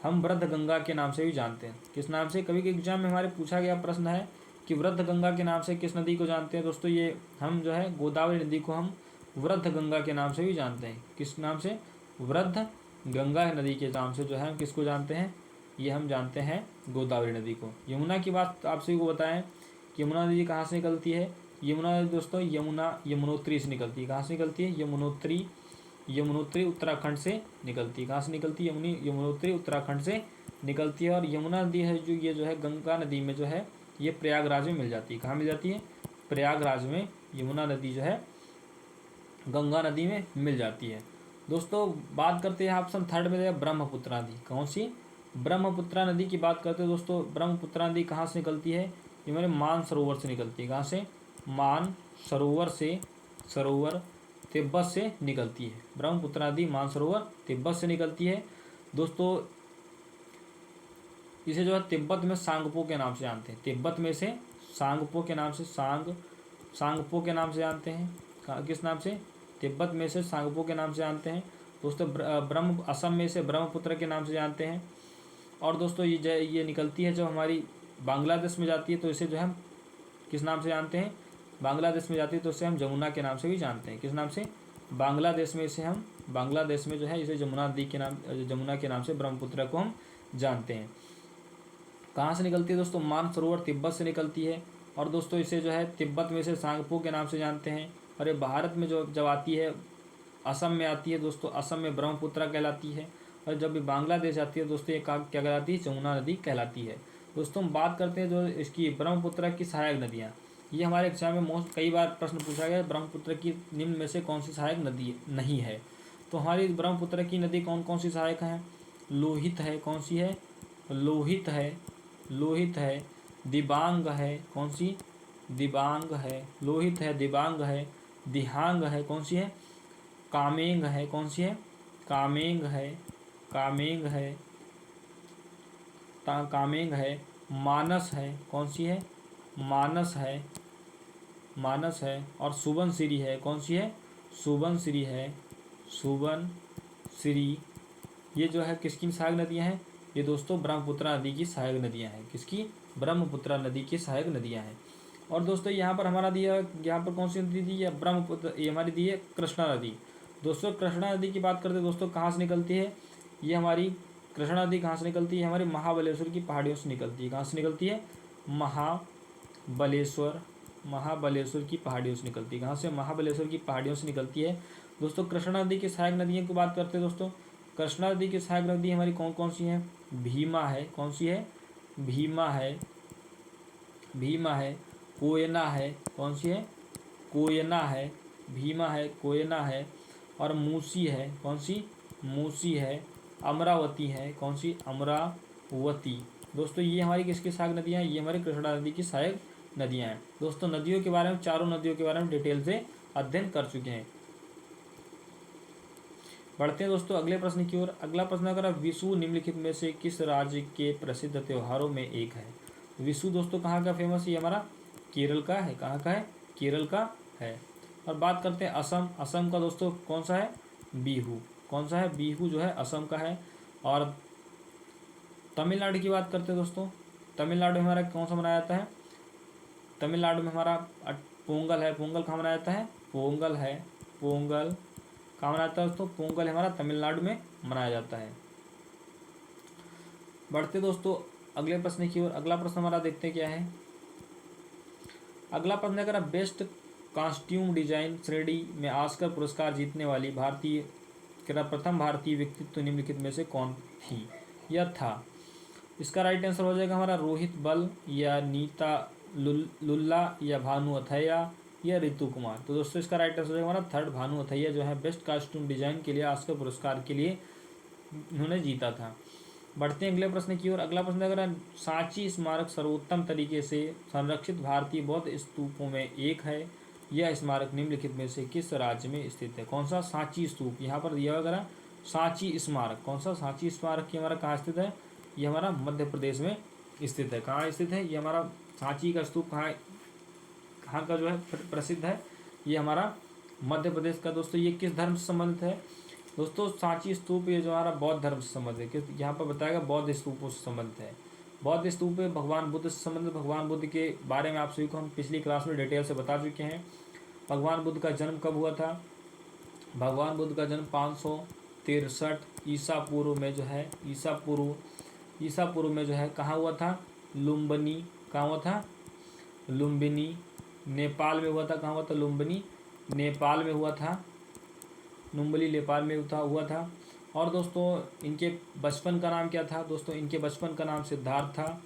हम वृद्ध गंगा के नाम से भी जानते हैं। किस नाम से? कभी के एग्जाम में हमारे पूछा गया प्रश्न है कि वृद्ध गंगा के नाम से किस नदी को जानते हैं? दोस्तों ये हम जो है गोदावरी नदी को हम वृद्ध गंगा के नाम से भी जानते हैं। किस नाम से? वृद्ध गंगा नदी के नाम से जो है हम किसको जानते हैं? ये हम जानते हैं गोदावरी नदी को। यमुना की बात आप सभी को बताएं कि यमुना नदी कहाँ से निकलती है? यमुना नदी दोस्तों यमुनोत्री से निकलती है। कहाँ से निकलती है? यमुनोत्री उत्तराखंड से निकलती है। कहाँ से निकलती है? यमुनोत्री उत्तराखंड से निकलती है। और यमुना नदी है जो ये जो है गंगा नदी में जो है ये प्रयागराज में मिल जाती है। कहाँ मिल जाती है? प्रयागराज में यमुना नदी जो है गंगा नदी में मिल जाती है। दोस्तों बात करते हैं ऑप्शन थर्ड में है ब्रह्मपुत्रा नदी। कौन सी? ब्रह्मपुत्रा नदी की बात करते हैं दोस्तों। ब्रह्मपुत्रा नदी कहाँ से निकलती है? ये मेरे मानसरोवर से निकलती है। कहाँ से? मानसरोवर से, सरोवर तिब्बत से निकलती है। ब्रह्मपुत्रा नदी मानसरोवर तिब्बत से निकलती है। दोस्तों इसे जो है तिब्बत में सांगपो के नाम से जानते हैं। तिब्बत में से सांगपो के नाम से सांगपो के नाम से जानते हैं। किस नाम से? तिब्बत में से सांगपो के नाम से जानते हैं। दोस्तों असम में से ब्रह्मपुत्र के नाम से जानते हैं। और दोस्तों ये निकलती है जो हमारी बांग्लादेश में जाती है तो इसे जो है हम किस नाम से जानते हैं? बांग्लादेश में जाती है तो इसे हम जमुना के नाम से भी जानते हैं। किस नाम से? बांग्लादेश में इसे हम बांग्लादेश में जो है इसे जमुना नदी के नाम जमुना के नाम से ब्रह्मपुत्र को हम जानते हैं। कहाँ से निकलती है दोस्तों? मानसरोवर तिब्बत से निकलती है। और दोस्तों इसे जो है तिब्बत में से सांगपो के नाम से जानते हैं। और ये भारत में जब आती है असम में आती है दोस्तों, असम में ब्रह्मपुत्रा कहलाती है। और जब भी बांग्लादेश आती है दोस्तों ये क्या कहलाती है? जमुना नदी कहलाती है। दोस्तों हम बात करते हैं जो इसकी ब्रह्मपुत्रा की सहायक नदियाँ। ये हमारे एग्जाम में कई बार प्रश्न पूछा गया ब्रह्मपुत्र की निम्न में से कौन सी सहायक नदी नहीं है? तो हमारी ब्रह्मपुत्र की नदी कौन कौन सी सहायक हैं? लोहित है, कौन सी है? लोहित है, दिबांग है, कौन सी? दिबांग है, लोहित है, दिबांग है, दिहांग है, कौन सी है? कामेंग है, कौन सी है? कामेंग है, कामेंग है, मानस है, कौन सी है? मानस है और सुबनसिरी है, कौन सी है? सुबनसिरी है, सुबनसिरी। ये जो है किसकी सहायक नदियाँ हैं? ये दोस्तों ब्रह्मपुत्रा नदी की सहायक नदियाँ हैं। किसकी? ब्रह्मपुत्रा नदी की सहायक नदियाँ हैं। और दोस्तों यहाँ पर हमारा दिया, यहाँ पर कौन सी नदी दी है? ब्रह्मपुत्र। ये हमारी दी है कृष्णा नदी। दोस्तों कृष्णा नदी की बात करते हैं दोस्तों कहाँ से निकलती है? ये हमारी कृष्णा नदी कहाँ से निकलती है? हमारी महाबलेश्वर की पहाड़ियों से निकलती है। कहाँ से निकलती है? महाबलेश्वर की पहाड़ियों से निकलती है। कहाँ से? महाबलेश्वर की पहाड़ियों से निकलती है। दोस्तों कृष्णा नदी की सहायक नदियों की बात करते हैं दोस्तों। कृष्णा नदी की सहायक नदी हमारी कौन कौन सी हैं? भीमा है। कौन सी है? भीमा है। कोयना है। कौन सी है? कोयना है। भीमा है, कोयना है और मूसी है। कौन सी? मूसी है। अमरावती है। कौन सी? अमरावती। दोस्तों ये हमारी किसकी सहायक नदियाँ हैं? ये हमारी कृष्णा नदी की सहायक नदियाँ हैं। दोस्तों नदियों के बारे में, चारों नदियों के बारे में डिटेल से अध्ययन कर चुके हैं। बढ़ते हैं दोस्तों अगले प्रश्न की ओर। अगला प्रश्न अगर विशु निम्नलिखित में से किस राज्य के प्रसिद्ध त्योहारों में एक है? विशु दोस्तों कहाँ का फेमस है? ये हमारा केरल का है। कहाँ का है? केरल का है। और बात करते हैं असम। असम का दोस्तों कौन सा है? बिहू। कौन सा है? बिहू जो है असम का है। और तमिलनाडु की बात करते हैं दोस्तों। तमिलनाडु में हमारा कौन सा मनाया जाता है? तमिलनाडु में हमारा पोंगल है। पोंगल कहाँ मनाया जाता है? पोंगल है। पोंगल कहाँ मनाया जाता है दोस्तों? पोंगल हमारा तमिलनाडु में मनाया जाता है। बढ़ते दोस्तों अगले प्रश्न की ओर। अगला प्रश्न हमारा देखते हैं क्या है। अगला प्रश्न है बेस्ट कॉस्ट्यूम डिजाइन श्रेणी में ऑस्कर पुरस्कार जीतने वाली प्रथम भारतीय व्यक्तित्व निम्नलिखित में से कौन थी या था? इसका राइट आंसर हो जाएगा हमारा रोहित बल या नीता लुल्ला या भानु अथैया या रितु कुमार। तो दोस्तों इसका राइट आंसर हो जाएगा हमारा थर्ड, भानु अथैया जो है बेस्ट कॉस्ट्यूम डिजाइन के लिए ऑस्कर पुरस्कार के लिए उन्होंने जीता था। बढ़ते हैं अगले प्रश्न की ओर। अगला प्रश्न अगर सांची स्मारक सर्वोत्तम तरीके से संरक्षित भारतीय बौद्ध स्तूपों में एक है। यह स्मारक निम्नलिखित में से किस राज्य में स्थित है? कौन सा? सांची स्तूप। यहाँ पर दिया वगैरह सांची स्मारक। कौन सा? सांची स्मारक की हमारा कहाँ स्थित है? ये हमारा मध्य प्रदेश में स्थित है। कहाँ स्थित है? ये हमारा सांची का स्तूप कहाँ का जो है प्रसिद्ध है? ये हमारा मध्य प्रदेश का। दोस्तों ये किस धर्म से संबंधित है? दोस्तों सांची स्तूप ये जो हमारा बौद्ध धर्म से संबंधित है। यहाँ पर बताएगा बौद्ध स्तूपों से संबंधित है। बौद्ध स्तूप भगवान बुद्ध से संबंधित। भगवान बुद्ध के बारे में आप सभी को हम पिछली क्लास में डिटेल से बता चुके हैं। भगवान बुद्ध का जन्म कब हुआ था? भगवान बुद्ध का जन्म 563 ईसा पूर्व में जो है ईसा पूर्व में जो है कहाँ हुआ था? लुम्बिनी। कहाँ हुआ था? लुम्बिनी नेपाल में हुआ था। कहाँ हुआ था? लुम्बिनी नेपाल में हुआ था। लुम्बिनी नेपाल में हुआ था। और दोस्तों इनके बचपन का नाम क्या था? दोस्तों इनके बचपन का नाम सिद्धार्थ था।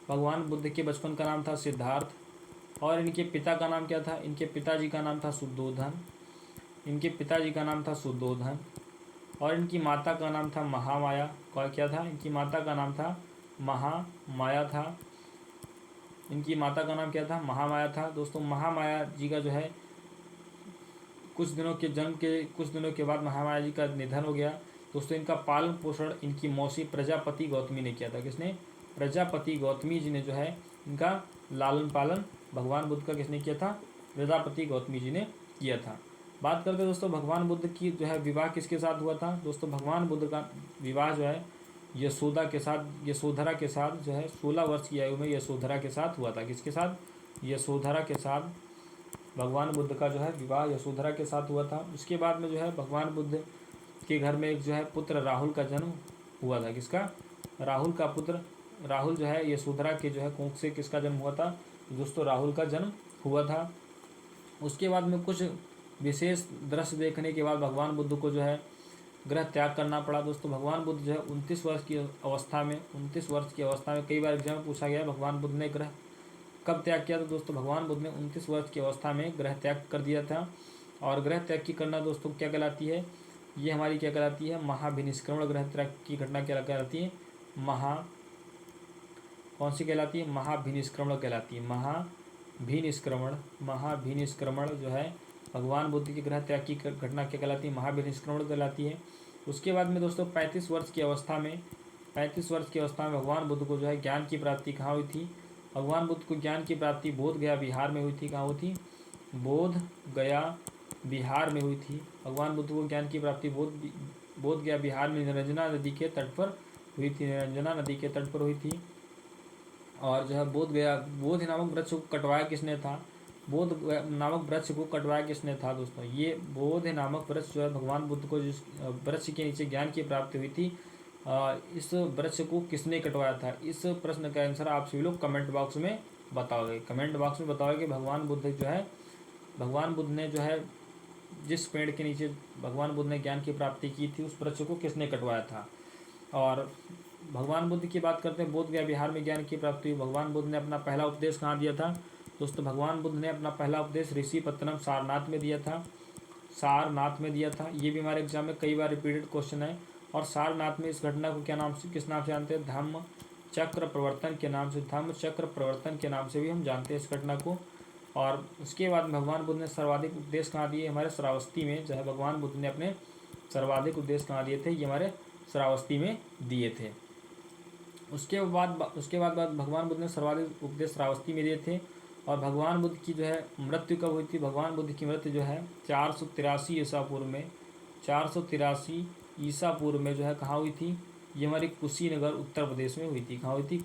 भगवान बुद्ध के बचपन का नाम था सिद्धार्थ। और इनके पिता का नाम क्या था? इनके पिताजी का नाम था शुद्धोधन। इनके पिताजी का नाम था शुद्धोधन। और इनकी माता का नाम था महामाया। क्या था? इनकी माता का नाम था महामाया था। इनकी माता का नाम क्या था? महामाया था। दोस्तों महामाया जी का जो है कुछ दिनों के बाद महामाया जी का निधन हो गया। दोस्तों इनका पालन पोषण इनकी मौसी प्रजापति गौतमी ने किया था। किसने? प्रजापति गौतमी जी ने जो है इनका लालन पालन भगवान बुद्ध का किसने किया था? प्रजापति गौतमी जी ने किया था। बात करते हैं दोस्तों भगवान बुद्ध की जो है विवाह किसके साथ हुआ था? दोस्तों भगवान बुद्ध का विवाह जो है यशोधरा के साथ जो है 16 वर्ष की आयु में यशोधरा के साथ हुआ था। किसके साथ? यशोधरा के साथ भगवान बुद्ध का जो है विवाह यशोधरा के साथ हुआ था। उसके बाद में जो है भगवान बुद्ध के घर में एक जो है पुत्र राहुल का जन्म हुआ था। किसका? राहुल का पुत्र राहुल जो है यशोधरा के जो है कोख से किसका जन्म हुआ था? दोस्तों राहुल का जन्म हुआ था। उसके बाद में कुछ विशेष दृश्य देखने के बाद भगवान बुद्ध को जो है गृह त्याग करना पड़ा। दोस्तों भगवान बुद्ध जो है 29 वर्ष की अवस्था में कई बार एग्जाम में पूछा गया भगवान बुद्ध ने गृह कब त्याग किया था? दोस्तों भगवान बुद्ध ने 29 वर्ष की अवस्था में गृह त्याग कर दिया था। और गृह त्याग की करना दोस्तों क्या कहलाती है? ये हमारी क्या कहलाती है? महाभिनिष्क्रमण। गृह त्याग की घटना क्या कहलाती है? कौन सी कहलाती है? महाभिनिष्क्रमण कहलाती है। महाभिनिष्क्रमण जो है भगवान बुद्ध की गृह त्याग की घटना क्या कहलाती है? महाभिनिष्क्रमण कहलाती है। उसके बाद में दोस्तों 35 वर्ष की अवस्था में भगवान बुद्ध को जो है ज्ञान की प्राप्ति कहाँ हुई थी? भगवान बुद्ध को ज्ञान की प्राप्ति बोध गया बिहार में हुई थी। कहाँ हुई थी? बोध गया बिहार में हुई थी। भगवान बुद्ध को ज्ञान की प्राप्ति बोध गया बिहार में निरंजना नदी के तट पर हुई थी। और जो है बोध नामक वृक्ष को कटवाया किसने था? बोध नामक वृक्ष को कटवाया किसने था? दोस्तों ये बोध नामक वृक्ष जो है भगवान बुद्ध को जिस वृक्ष के नीचे ज्ञान की प्राप्ति हुई थी इस वृक्ष को किसने कटवाया था? इस प्रश्न का आंसर आप सभी लोग कमेंट बॉक्स में बताओगे। कमेंट बॉक्स में बताओगे कि भगवान बुद्ध ने जो है जिस पेड़ के नीचे भगवान बुद्ध ने ज्ञान की प्राप्ति की थी, उस वृक्ष को किसने कटवाया था। और भगवान बुद्ध की बात करते हैं, बोध गया बिहार में ज्ञान की प्राप्ति हुई। भगवान बुद्ध ने अपना पहला उपदेश कहाँ दिया था? दोस्तों भगवान बुद्ध ने अपना पहला उपदेश ऋषिपत्तनम सारनाथ में दिया था। सारनाथ में दिया था। ये भी हमारे एग्जाम में कई बार रिपीटेड क्वेश्चन है। और सारनाथ में इस घटना को क्या नाम से, किस नाम से जानते हैं? धम्म चक्र प्रवर्तन के नाम से, धम्म चक्र प्रवर्तन के नाम से भी हम जानते हैं इस घटना को। और उसके बाद भगवान बुद्ध ने सर्वाधिक उपदेश कहाँ दिए? हमारे श्रावस्ती में जो है भगवान बुद्ध ने अपने सर्वाधिक उपदेश कहाँ दिए थे? ये हमारे श्रावस्ती में दिए थे। उसके बाद भगवान बुद्ध ने सर्वाधिक उपदेश श्रावस्ती में दिए थे। और भगवान बुद्ध की जो है मृत्यु कब हुई थी? भगवान बुद्ध की मृत्यु जो है 483 ईसा पूर्व में, 483 ईसा पूर्व में जो है कहाँ हुई थी? ये हमारी कुशीनगर उत्तर प्रदेश में हुई थी। कहाँ हुई थी?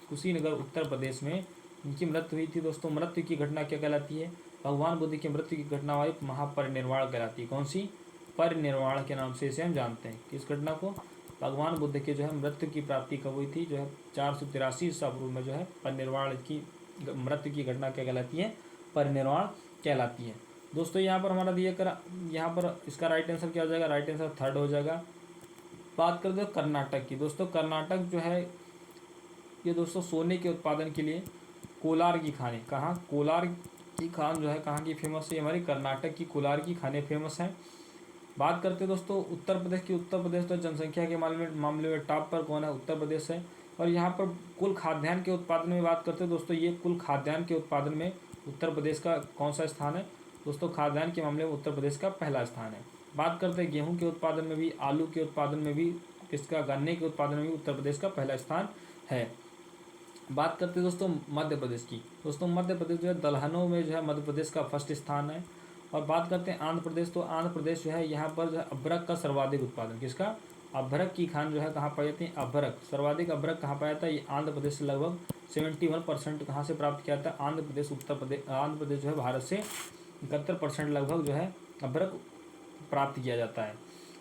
कुशीनगर उत्तर प्रदेश में इनकी मृत्यु हुई थी। दोस्तों मृत्यु की घटना क्या कहलाती है? भगवान बुद्ध की मृत्यु की घटना हमारी महापरिनिर्वाण कहलाती है। कौन सी? परिनिर्वाण के नाम से इसे हम जानते हैं। किस घटना को? भगवान बुद्ध के जो है मृत्यु की प्राप्ति कब हुई थी? जो है 483 ईसा पूर्व में जो है परिनिर्वाण की मृत्यु की घटना क्या कहलाती है? परिनिर्वाण कहलाती है। दोस्तों यहाँ पर हमारा दिया कर, यहाँ पर इसका राइट आंसर क्या हो जाएगा? राइट आंसर थर्ड हो जाएगा। बात करते हैं कर्नाटक की। दोस्तों कर्नाटक जो है ये दोस्तों सोने के उत्पादन के लिए कोलार की खानें, कहाँ? कोलार की खान जो है कहाँ की फेमस है? हमारी कर्नाटक की कोलार की खानें फेमस हैं। बात करते हैं दोस्तों उत्तर प्रदेश की। उत्तर प्रदेश तो जनसंख्या के मामले में टॉप पर कौन है? उत्तर प्रदेश है। और यहाँ पर कुल खाद्यान्न के उत्पादन में बात करते हैं दोस्तों, ये कुल खाद्यान्न के उत्पादन में उत्तर प्रदेश का कौन सा स्थान है? दोस्तों खाद्यान्न के मामले में उत्तर प्रदेश का पहला स्थान है। बात करते हैं गेहूँ के उत्पादन में भी, आलू के उत्पादन में भी, किसका? गन्ने के उत्पादन में भी उत्तर प्रदेश का पहला स्थान है। बात करते हैं दोस्तों मध्य प्रदेश की। दोस्तों मध्य प्रदेश जो है दलहनों में जो है मध्य प्रदेश का फर्स्ट स्थान है। और बात करते हैं आंध्र प्रदेश, तो आंध्र प्रदेश जो है यहाँ पर जो है अभ्रक का सर्वाधिक उत्पादन, किसका? अभ्रक की खान जो है कहाँ पाई जाती है? अभ्रक, सर्वाधिक अभ्रक कहाँ पाया जाता है? ये आंध्र प्रदेश से लगभग 71% कहाँ से प्राप्त किया जाता है? आंध्र प्रदेश। आंध्र प्रदेश जो है भारत से 71% लगभग जो है अभ्रक प्राप्त किया जाता है।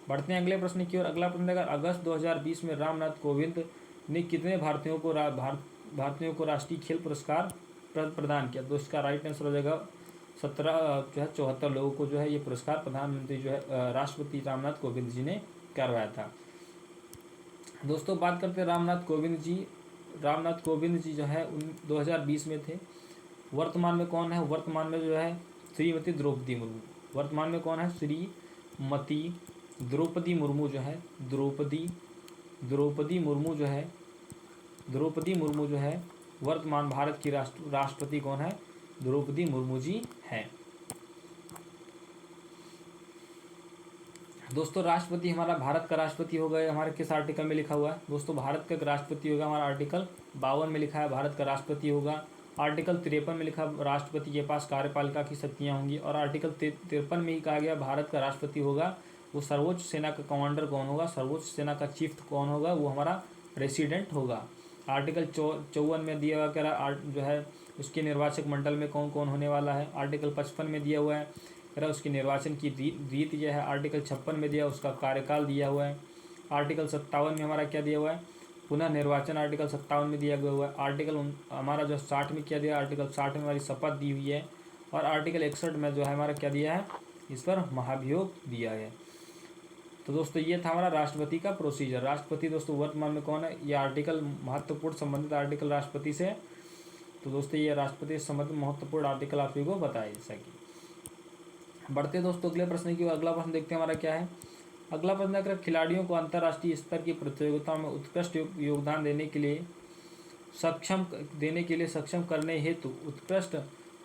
बढ़ते हैं अगले प्रश्न की ओर। अगला प्रश्न अगर अगस्त 2020 में रामनाथ कोविंद ने कितने भारतीयों को राष्ट्रीय खेल पुरस्कार प्रदान किया? तो इसका राइट आंसर हो जाएगा 74 लोगों को जो है ये पुरस्कार प्रधानमंत्री जो है राष्ट्रपति रामनाथ कोविंद जी ने करवाया था। दोस्तों बात करते हैं रामनाथ कोविंद जी जो है 2020 में थे। वर्तमान में कौन है? वर्तमान में जो है श्रीमती द्रौपदी मुर्मू। वर्तमान में कौन है? श्रीमती द्रौपदी मुर्मू जो है द्रौपदी मुर्मू जो है वर्तमान भारत की राष्ट्रपति कौन है? द्रौपदी मुर्मू जी हैं। दोस्तों राष्ट्रपति हमारा भारत का राष्ट्रपति होगा, हमारे किस आर्टिकल में लिखा हुआ है? दोस्तों भारत का राष्ट्रपति होगा हमारा आर्टिकल 52 में लिखा है भारत का राष्ट्रपति होगा। आर्टिकल 53 में लिखा राष्ट्रपति के पास कार्यपालिका की शक्तियाँ होंगी। और आर्टिकल 53 में ही कहा गया भारत का राष्ट्रपति होगा वो सर्वोच्च सेना का कमांडर कौन होगा? सर्वोच्च सेना का चीफ कौन होगा? वो हमारा प्रेसिडेंट होगा। आर्टिकल 54 में दिया हुआ कह जो है उसके निर्वाचक मंडल में कौन कौन होने वाला है? आर्टिकल 55 में दिया हुआ है कह उसकी निर्वाचन की रीत यह है। आर्टिकल 56 में दिया उसका कार्यकाल दिया हुआ है। आर्टिकल 57 में हमारा क्या दिया हुआ है? पुनः निर्वाचन आर्टिकल 57 में दिया गया हुआ है। आर्टिकल हमारा जो 60 में क्या दिया? आर्टिकल 60 में हमारी शपथ दी हुई है। और आर्टिकल 61 में जो है हमारा क्या दिया है? इस पर महाभियोग दिया है। तो दोस्तों ये था हमारा राष्ट्रपति का प्रोसीजर। राष्ट्रपति दोस्तों वर्तमान में कौन है? ये आर्टिकल महत्वपूर्ण संबंधित आर्टिकल राष्ट्रपति से। तो दोस्तों ये राष्ट्रपति से संबंधित महत्वपूर्ण आर्टिकल आप सभी को बताया। जैसा कि बढ़ते दोस्तों अगले प्रश्न की। अगला प्रश्न देखते हैं हमारा क्या है। अगला प्रश्न अगर खिलाड़ियों को अंतर्राष्ट्रीय स्तर की प्रतियोगिताओं में उत्कृष्ट योगदान देने के लिए सक्षम करने हेतु उत्कृष्ट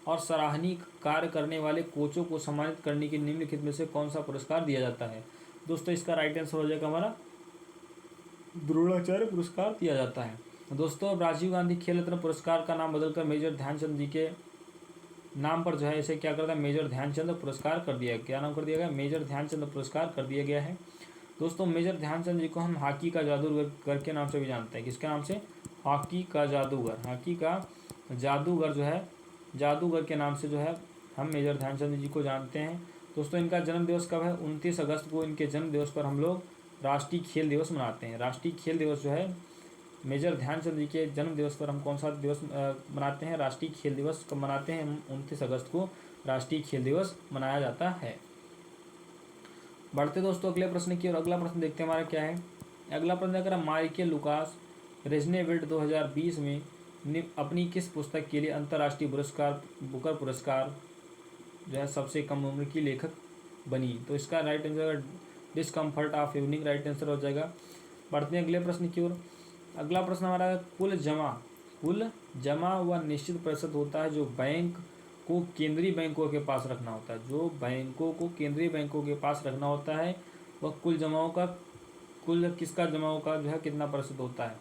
और सराहनीय कार्य करने वाले कोचों को सम्मानित करने के निम्नलिखित में से कौन सा पुरस्कार दिया जाता है? दोस्तों इसका राइट आंसर हो जाएगा हमारा द्रोणाचार्य पुरस्कार दिया जाता है। दोस्तों अब राजीव गांधी खेल रत्न पुरस्कार का नाम बदलकर मेजर ध्यानचंद जी के नाम पर जो है इसे क्या करता है? मेजर ध्यानचंद पुरस्कार कर दिया। क्या नाम कर दिया गया? मेजर ध्यानचंद पुरस्कार कर दिया गया है। दोस्तों मेजर ध्यानचंद जी को हम हॉकी का जादूगर के नाम से भी जानते हैं। किसके नाम से? हॉकी का जादूगर। हॉकी का जादूगर जो है जादूगर के नाम से जो है हम मेजर ध्यानचंद जी को जानते हैं। दोस्तों इनका जन्म दिवस कब है? 29 अगस्त को इनके जन्म दिवस पर हम लोग राष्ट्रीय खेल दिवस मनाते हैं। राष्ट्रीय खेल दिवस जो है मेजर ध्यानचंद जी के जन्म दिवस पर हम कौन सा दिवस मनाते हैं? राष्ट्रीय खेल दिवस कब मनाते हैं? 29 अगस्त को राष्ट्रीय खेल दिवस मनाया जाता है। बढ़ते दोस्तों अगले प्रश्न की ओर। अगला प्रश्न देखते हैं हमारा क्या है। अगला प्रश्न अगर माइकल लुकास रेजनेविल्ड 2020 में अपनी किस पुस्तक के लिए अंतर्राष्ट्रीय पुरस्कार बुकर पुरस्कार जो है सबसे कम उम्र की लेखक बनी? तो इसका right answer discomfort of evening right answer हो जाएगा। बढ़ते हैं अगले प्रश्न की ओर। अगला प्रश्न हमारा कुल जमा व निश्चित प्रतिशत होता है जो बैंक को केंद्रीय बैंकों के पास रखना होता है। जो बैंकों को केंद्रीय बैंकों के पास रखना होता है वह कुल किसका जमाओं का जो है कितना प्रतिशत होता है?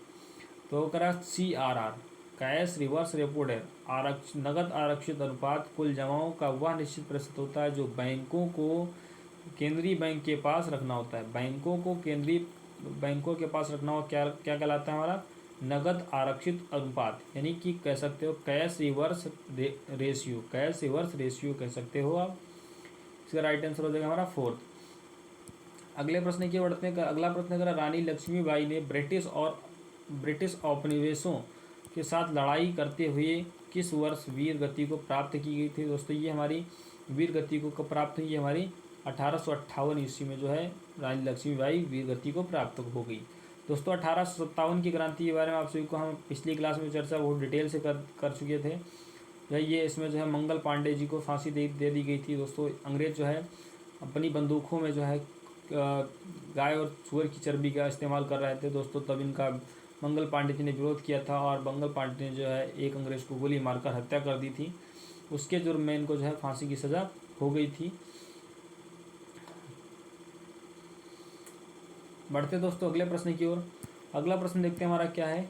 तो करा CRR cash reverse repo rate नगद आरक्षित अनुपात कुल जमाओं का वह निश्चित प्रतिशत होता है जो बैंकों को केंद्रीय बैंक के पास रखना होता है। बैंकों को केंद्रीय बैंकों के पास रखना हो क्या क्या कहलाता है? हमारा नगद आरक्षित अनुपात, यानी कि कह सकते हो कैश रिवर्स रेशियो कह सकते हो आप। इसका राइट आंसर हो जाएगा हमारा 4th। अगले प्रश्न की बढ़ते हैं। अगला प्रश्न अगर रानी लक्ष्मीबाई ने ब्रिटिश औपनिवेशों के साथ लड़ाई करते हुए किस वर्ष वीर गति को प्राप्त की गई थी? दोस्तों ये हमारी वीर गति को कब प्राप्त हुई? हमारी 1858 ईस्वी में जो है रानी लक्ष्मीबाई वीर गति को प्राप्त हो गई। दोस्तों 1857 की क्रांति के बारे में आप सभी को हम पिछली क्लास में चर्चा बहुत डिटेल से कर चुके थे। जो ये इसमें जो है मंगल पांडे जी को फांसी दे दी गई थी। दोस्तों अंग्रेज जो है अपनी बंदूकों में जो है गाय और सूअर की चर्बी का इस्तेमाल कर रहे थे। दोस्तों तब इनका मंगल पांडे जी ने विरोध किया था और मंगल पांडे ने जो है एक अंग्रेज को गोली मारकर हत्या कर दी थी। उसके जुर्म में इनको जो है फांसी की सज़ा हो गई थी। बढ़ते दोस्तों अगले प्रश्न की ओर। अगला प्रश्न देखते हैं हमारा क्या है।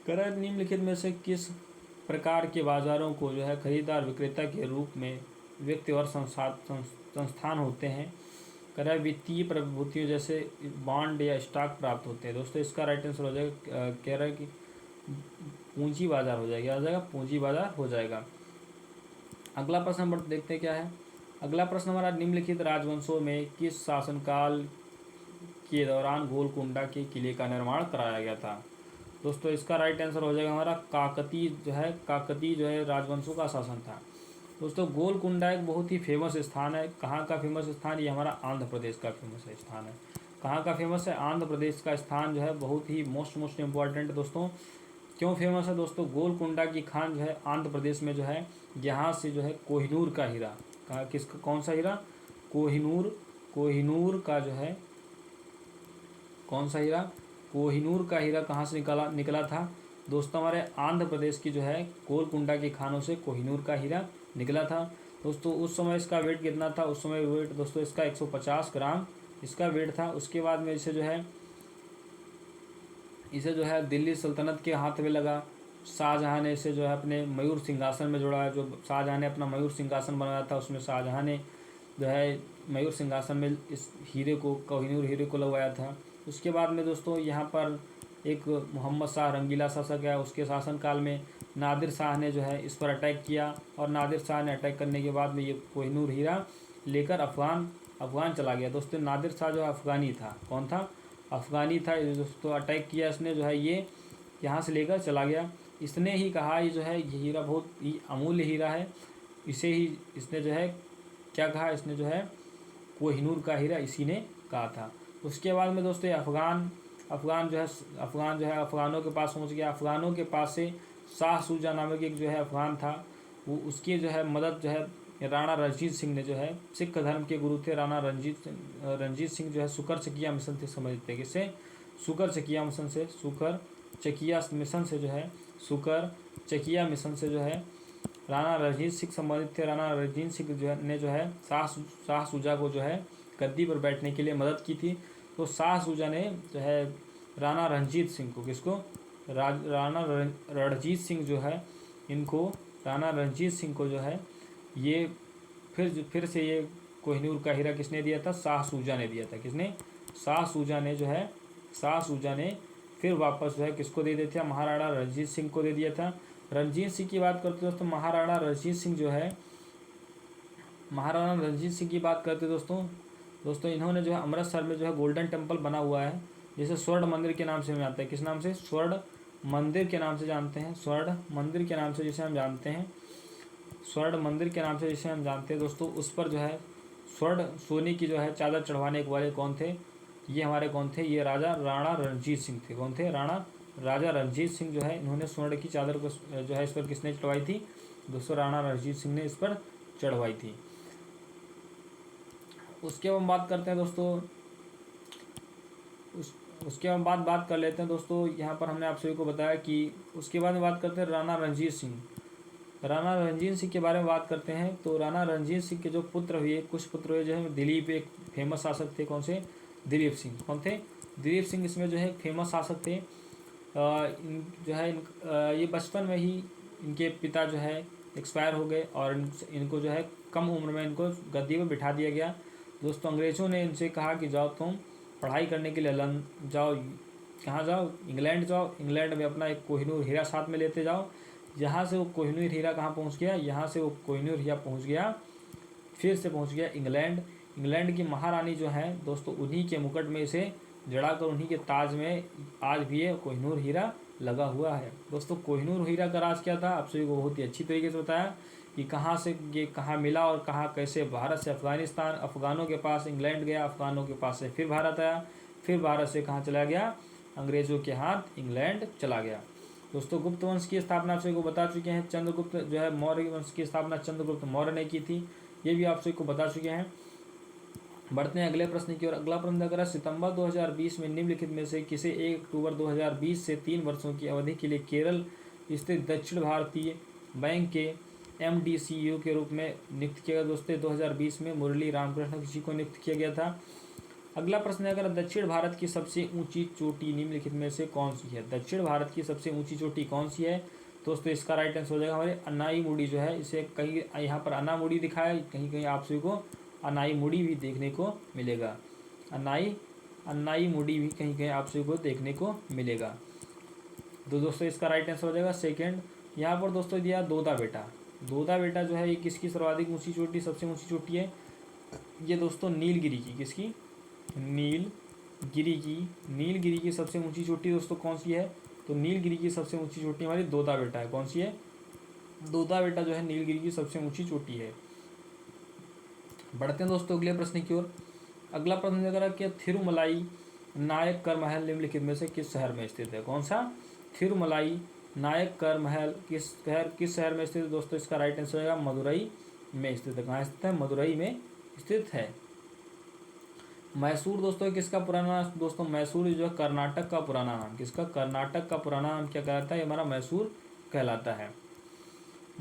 कर निम्नलिखित में से किस प्रकार के बाजारों को जो है खरीदार विक्रेता के रूप में व्यक्ति और संस्थान होते हैं? कर वित्तीय प्रतिभूतियों जैसे बॉन्ड या स्टॉक प्राप्त होते हैं। दोस्तों इसका राइट आंसर हो जाएगा कह रहा है कि पूंजी बाजार हो जाएगा। आ जाएगा पूंजी बाजार हो जाएगा। अगला प्रश्न हम देखते हैं क्या है। अगला प्रश्न हमारा निम्नलिखित राजवंशों में किस शासनकाल के दौरान गोलकुंडा के किले का निर्माण कराया गया था? दोस्तों इसका राइट आंसर हो जाएगा हमारा काकतीय जो है राजवंशों का शासन था। दोस्तों गोलकुंडा एक बहुत ही फेमस स्थान है। कहाँ का फेमस स्थान? ये हमारा आंध्र प्रदेश का फेमस स्थान है। कहाँ का फेमस है? आंध्र प्रदेश का स्थान जो है बहुत ही मोस्ट इम्पॉर्टेंट है। दोस्तों क्यों फेमस है? दोस्तों गोलकुंडा की खान जो है आंध्र प्रदेश में जो है यहाँ से जो है कोहिनूर का हीरा कौन सा हीरा? कोहिनूर का जो है कौन सा हीरा? कोहिनूर का हीरा कहाँ से निकला था? दोस्तों हमारे आंध्र प्रदेश की जो है गोलकुंडा की खानों से कोहिनूर का हीरा निकला था। दोस्तों उस समय इसका वेट कितना था? उस समय वेट दोस्तों इसका 150 ग्राम इसका वेट था। उसके बाद में इसे जो है दिल्ली सल्तनत के हाथ में लगा। शाहजहाँ ने इसे जो है अपने मयूर सिंहासन में जोड़ा। जो शाहजहाँ ने अपना मयूर सिंहासन बनाया था उसमें शाहजहाँ ने जो है मयूर सिंहासन में इस कोहिनूर हीरे को लगवाया था। उसके बाद में दोस्तों यहाँ पर एक मोहम्मद शाह रंगीला शासक है। उसके शासनकाल में नादिर शाह ने जो है इस पर अटैक किया और नादिर शाह ने अटैक करने के बाद में ये कोहिनूर हीरा लेकर अफ़गान चला गया। दोस्तों नादिर शाह जो है अफ़गानी था। कौन था? अफ़गानी था। दोस्तों अटैक किया इसने जो है ये यहाँ से लेकर चला गया। इसने ही कहा ये जो है ये हीरा बहुत ही अमूल्य हीरा है। इसे ही इसने जो है क्या कहा? इसने जो है कोहिनूर का हीरा इसी ने कहा था। उसके बाद में दोस्तों अफ़गान जो है अफ़गानों के पास पहुंच गया। अफ़गानों के पास से शाह सूजा नामक एक जो है अफ़गान था। वो उसकी जो है मदद जो है राणा रणजीत सिंह ने जो है सिख धर्म के गुरु थे राणा रणजीत सिंह जो है सुकर चकिया मिशन से समझते हैं। किससे? सुकर चकिया मिशन से जो है राणा रणजीत सिंह संबंधित थे। राणा रणजीत सिंह जो है शाह सूजा को जो है गद्दी पर बैठने के लिए मदद की थी। तो शाह सूजा ने जो है राणा रणजीत सिंह को राणा रणजीत सिंह को जो है ये फिर से ये कोहिनूर का हीरा किसने दिया था? शाह सूजा ने दिया था। किसने? शाह सूजा ने फिर वापस जो है किसको दे दिया था? महाराणा रणजीत सिंह को दे दिया था। रणजीत सिंह की बात करते दोस्तों महाराणा रणजीत सिंह जो है महाराणा रणजीत सिंह की बात करते दोस्तों इन्होंने जो है अमृतसर में जो है गोल्डन टेम्पल बना हुआ है, जिसे स्वर्ण मंदिर के नाम से हम जानते हैं। किस नाम से? स्वर्ण मंदिर के नाम से जानते हैं। स्वर्ण मंदिर के नाम से जिसे हम जानते हैं, स्वर्ण मंदिर के नाम से जिसे हम जानते हैं दोस्तों, उस पर जो है स्वर्ण सोने की जो है चादर चढ़वाने वाले कौन थे? ये हमारे कौन थे? ये राणा रणजीत सिंह थे। कौन थे? राजा रणजीत सिंह जो है, इन्होंने स्वर्ण की चादर को जो है इस पर किसने चढ़वाई थी दोस्तों? राणा रणजीत सिंह ने इस पर चढ़वाई थी। उसके बाद हम बात करते हैं दोस्तों, उसके बाद बात कर लेते हैं दोस्तों। यहाँ पर हमने आप सभी को बताया कि उसके बाद में बात करते हैं राणा रणजीत सिंह। राणा रणजीत सिंह के बारे में बात करते हैं तो राणा रणजीत सिंह के जो पुत्र हुए, कुछ पुत्र हुए जो है, दिलीप एक फेमस शासक थे। कौन से? दिलीप सिंह। कौन थे? दिलीप सिंह इसमें जो है फेमस शासक थे। ये बचपन में ही इनके पिता जो है एक्सपायर हो गए और इनको जो है कम उम्र में इनको गद्दी पर बिठा दिया गया। दोस्तों अंग्रेज़ों ने इनसे कहा कि जाओ तुम पढ़ाई करने के लिए जाओ, कहाँ जाओ? इंग्लैंड जाओ। इंग्लैंड में अपना एक कोहिनूर हीरा साथ में लेते जाओ। यहाँ से वो कोहिनूर हीरा कहाँ पहुँच गया? यहाँ से वो कोहिनूर हीरा पहुँच गया, फिर से पहुँच गया इंग्लैंड। इंग्लैंड की महारानी जो है दोस्तों, उन्हीं के मुकुट में इसे जड़ाकर उन्हीं के ताज में आज भी ये कोहिनूर हीरा लगा हुआ है। दोस्तों कोहिनूर हीरा का राज क्या था? आप सभी को बहुत ही अच्छी तरीके से बताया कि कहाँ से ये कहाँ मिला और कहाँ कैसे भारत से अफ़गानिस्तान, अफ़गानों के पास इंग्लैंड गया, अफ़गानों के पास से फिर भारत आया, फिर भारत से कहाँ चला गया? अंग्रेज़ों के हाथ इंग्लैंड चला गया। दोस्तों गुप्त वंश की स्थापना आप सभी को बता चुके हैं। चंद्रगुप्त जो है मौर्य वंश की स्थापना चंद्रगुप्त मौर्य ने की थी, ये भी आप सभी को बता चुके हैं। बढ़ते हैं अगले प्रश्न की ओर। अगला प्रश्न अगर सितंबर 2020 में निम्नलिखित में से किसे 1 अक्टूबर 2020 से 3 वर्षों की अवधि के लिए केरल स्थित दक्षिण भारतीय बैंक के MD CEO के रूप में नियुक्त किया गया? दोस्तों 2020 में मुरली रामकृष्ण जी को नियुक्त किया गया था। अगला प्रश्न है अगर दक्षिण भारत की सबसे ऊंची चोटी निम्नलिखित में से कौन सी है? दक्षिण भारत की सबसे ऊंची चोटी कौन सी है दोस्तों? इसका राइट आंसर हो जाएगा हमारे अनाईमुड़ी जो है, इसे कहीं यहाँ पर अनामुड़ी दिखाया है, कहीं कहीं आप सभी को अनाईमुड़ी भी देखने को मिलेगा। अनाईमुड़ी भी कहीं कहीं आप सभी को देखने को मिलेगा। तो दोस्तों इसका राइट आंसर हो जाएगा सेकंड। यहाँ पर दोस्तों दिया दोदा बेटा। दोदा बेटा जो है ये किसकी सर्वाधिक ऊंची चोटी, सबसे ऊंची चोटी है? ये दोस्तों नीलगिरी की। किसकी? नीलगिरी की सबसे ऊंची चोटी दोस्तों कौन सी है? तो नीलगिरी की सबसे ऊंची चोटी हमारी दोदा बेटा है। कौन सी है? दोदा बेटा जो है नीलगिरी की सबसे ऊंची चोटी है। बढ़ते हैं दोस्तों अगले प्रश्न की ओर। अगला प्रश्न अगर कि थिरुमलाई नायककर महल निम्नलिखित में से किस शहर में स्थित है? कौन सा? थिरुमलाई नायककर महल किस शहर में स्थित है दोस्तों? इसका राइट आंसर होगा मदुरई में स्थित है। कहाँ स्थित है? मदुरई में स्थित है। मैसूर दोस्तों किसका पुराना नाम? दोस्तों मैसूर जो है कर्नाटक का पुराना नाम। किसका? कर्नाटक का पुराना नाम क्या कहलाता है? हमारा मैसूर कहलाता है।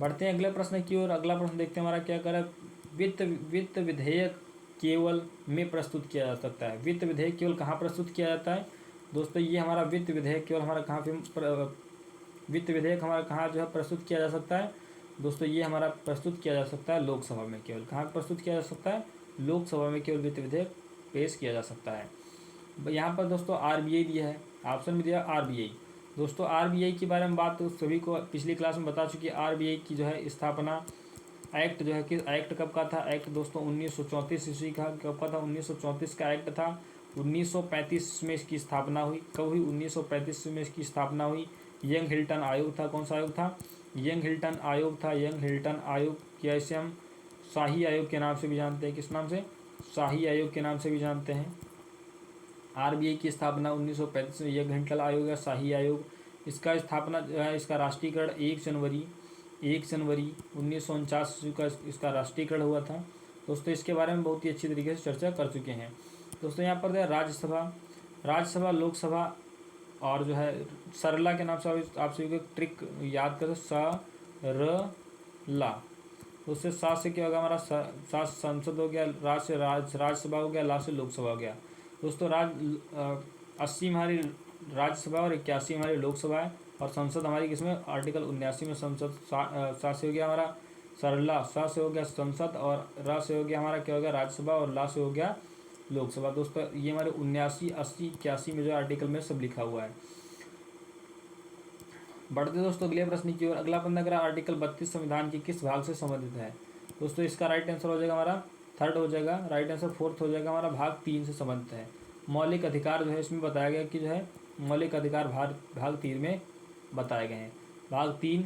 बढ़ते हैं अगले प्रश्न की ओर। अगला प्रश्न देखते हैं हमारा क्या कर रहा है। वित्त विधेयक केवल में प्रस्तुत किया जा सकता है? वित्त विधेयक केवल कहाँ प्रस्तुत किया जाता है दोस्तों? ये हमारा वित्त विधेयक केवल हमारा कहाँ वित्त विधेयक हमारा कहाँ जो है प्रस्तुत किया जा सकता है दोस्तों? ये हमारा प्रस्तुत किया जा सकता है लोकसभा में। केवल कहाँ प्रस्तुत किया जा सकता है? लोकसभा में केवल वित्त विधेयक पेश किया जा सकता है। यहाँ पर दोस्तों RBI दिया है, ऑप्शन में दिया RBI। दोस्तों RBI के बारे में बात तो सभी को पिछली क्लास में बता चुकी है। RBI की जो है स्थापना एक्ट जो है कि एक्ट कब का था? एक्ट दोस्तों 1934 ईस्वी का कब का था? 1934 का एक्ट था। 1935 में इसकी स्थापना हुई। कब हुई? 1935 में इसकी स्थापना हुई। यंग हिल्टन आयोग था। कौन सा आयोग था? यंग हिल्टन आयोग था। यंग हिल्टन आयोग क्या इसे हम शाही आयोग के नाम से भी जानते हैं? किस नाम से? शाही आयोग के नाम से भी जानते हैं। RBI की स्थापना 1935 में यंग हिल्टन आयोग या शाही आयोग। इसका स्थापना जो है इसका राष्ट्रीयकरण 1 जनवरी 1949 का इसका राष्ट्रीयकरण हुआ था। दोस्तों इसके बारे में बहुत ही अच्छी तरीके से चर्चा कर चुके हैं। दोस्तों यहाँ पर राज्यसभा लोकसभा और जो है सरला के नाम से आप सभी को ट्रिक याद करें, सरला। उससे सात से क्या होगा हमारा? सात संसद हो गया, राज्यसभा हो गया, लास्ट से लोकसभा हो गया। दोस्तों 80 हमारी राज्यसभा और 81 हमारी लोकसभा है और संसद हमारी किसमें? आर्टिकल 79 में संसद। सा से हो गया हमारा सरला, सा से हो गया संसद और रा से हो गया हमारा क्या हो गया? राज्यसभा और ला से हो गया लोकसभा। दोस्तों ये हमारे 79, 80, 81 में जो आर्टिकल में सब लिखा हुआ है। बढ़ते दोस्तों अगले प्रश्न की ओर। अगला प्रश्न अगर आर्टिकल 32 संविधान के किस भाग से संबंधित है? दोस्तों इसका राइट आंसर हो जाएगा हमारा थर्ड हो जाएगा, राइट आंसर फोर्थ हो जाएगा हमारा भाग 3 से संबंधित है। मौलिक अधिकार जो है इसमें बताया गया कि जो है मौलिक अधिकार भाग 3 में बताए गए हैं। भाग 3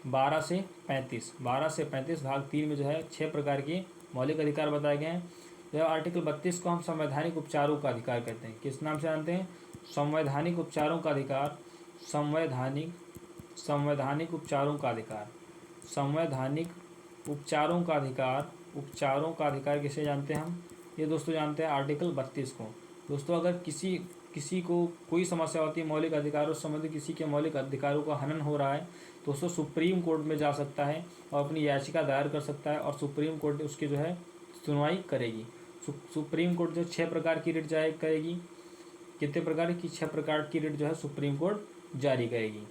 12 से 35 भाग 3 में जो है 6 प्रकार के मौलिक अधिकार बताए गए हैं। जो है आर्टिकल 32 को हम संवैधानिक उपचारों का अधिकार कहते हैं। किस नाम से जानते हैं? संवैधानिक उपचारों का अधिकार, संवैधानिक उपचारों का अधिकार, संवैधानिक उपचारों का अधिकार किसे जानते हैं हम? ये दोस्तों जानते हैं आर्टिकल 32 को। दोस्तों अगर किसी को कोई समस्या होती है मौलिक अधिकारों से संबंधित, किसी के मौलिक अधिकारों का हनन हो रहा है, तो दोस्तों सुप्रीम कोर्ट में जा सकता है और अपनी याचिका दायर कर सकता है और सुप्रीम कोर्ट उसकी जो है सुनवाई करेगी। सुप्रीम कोर्ट जो 6 प्रकार की रिट जारी करेगी। कितने प्रकार की? 6 प्रकार की रिट जो है सुप्रीम कोर्ट जारी करेगी।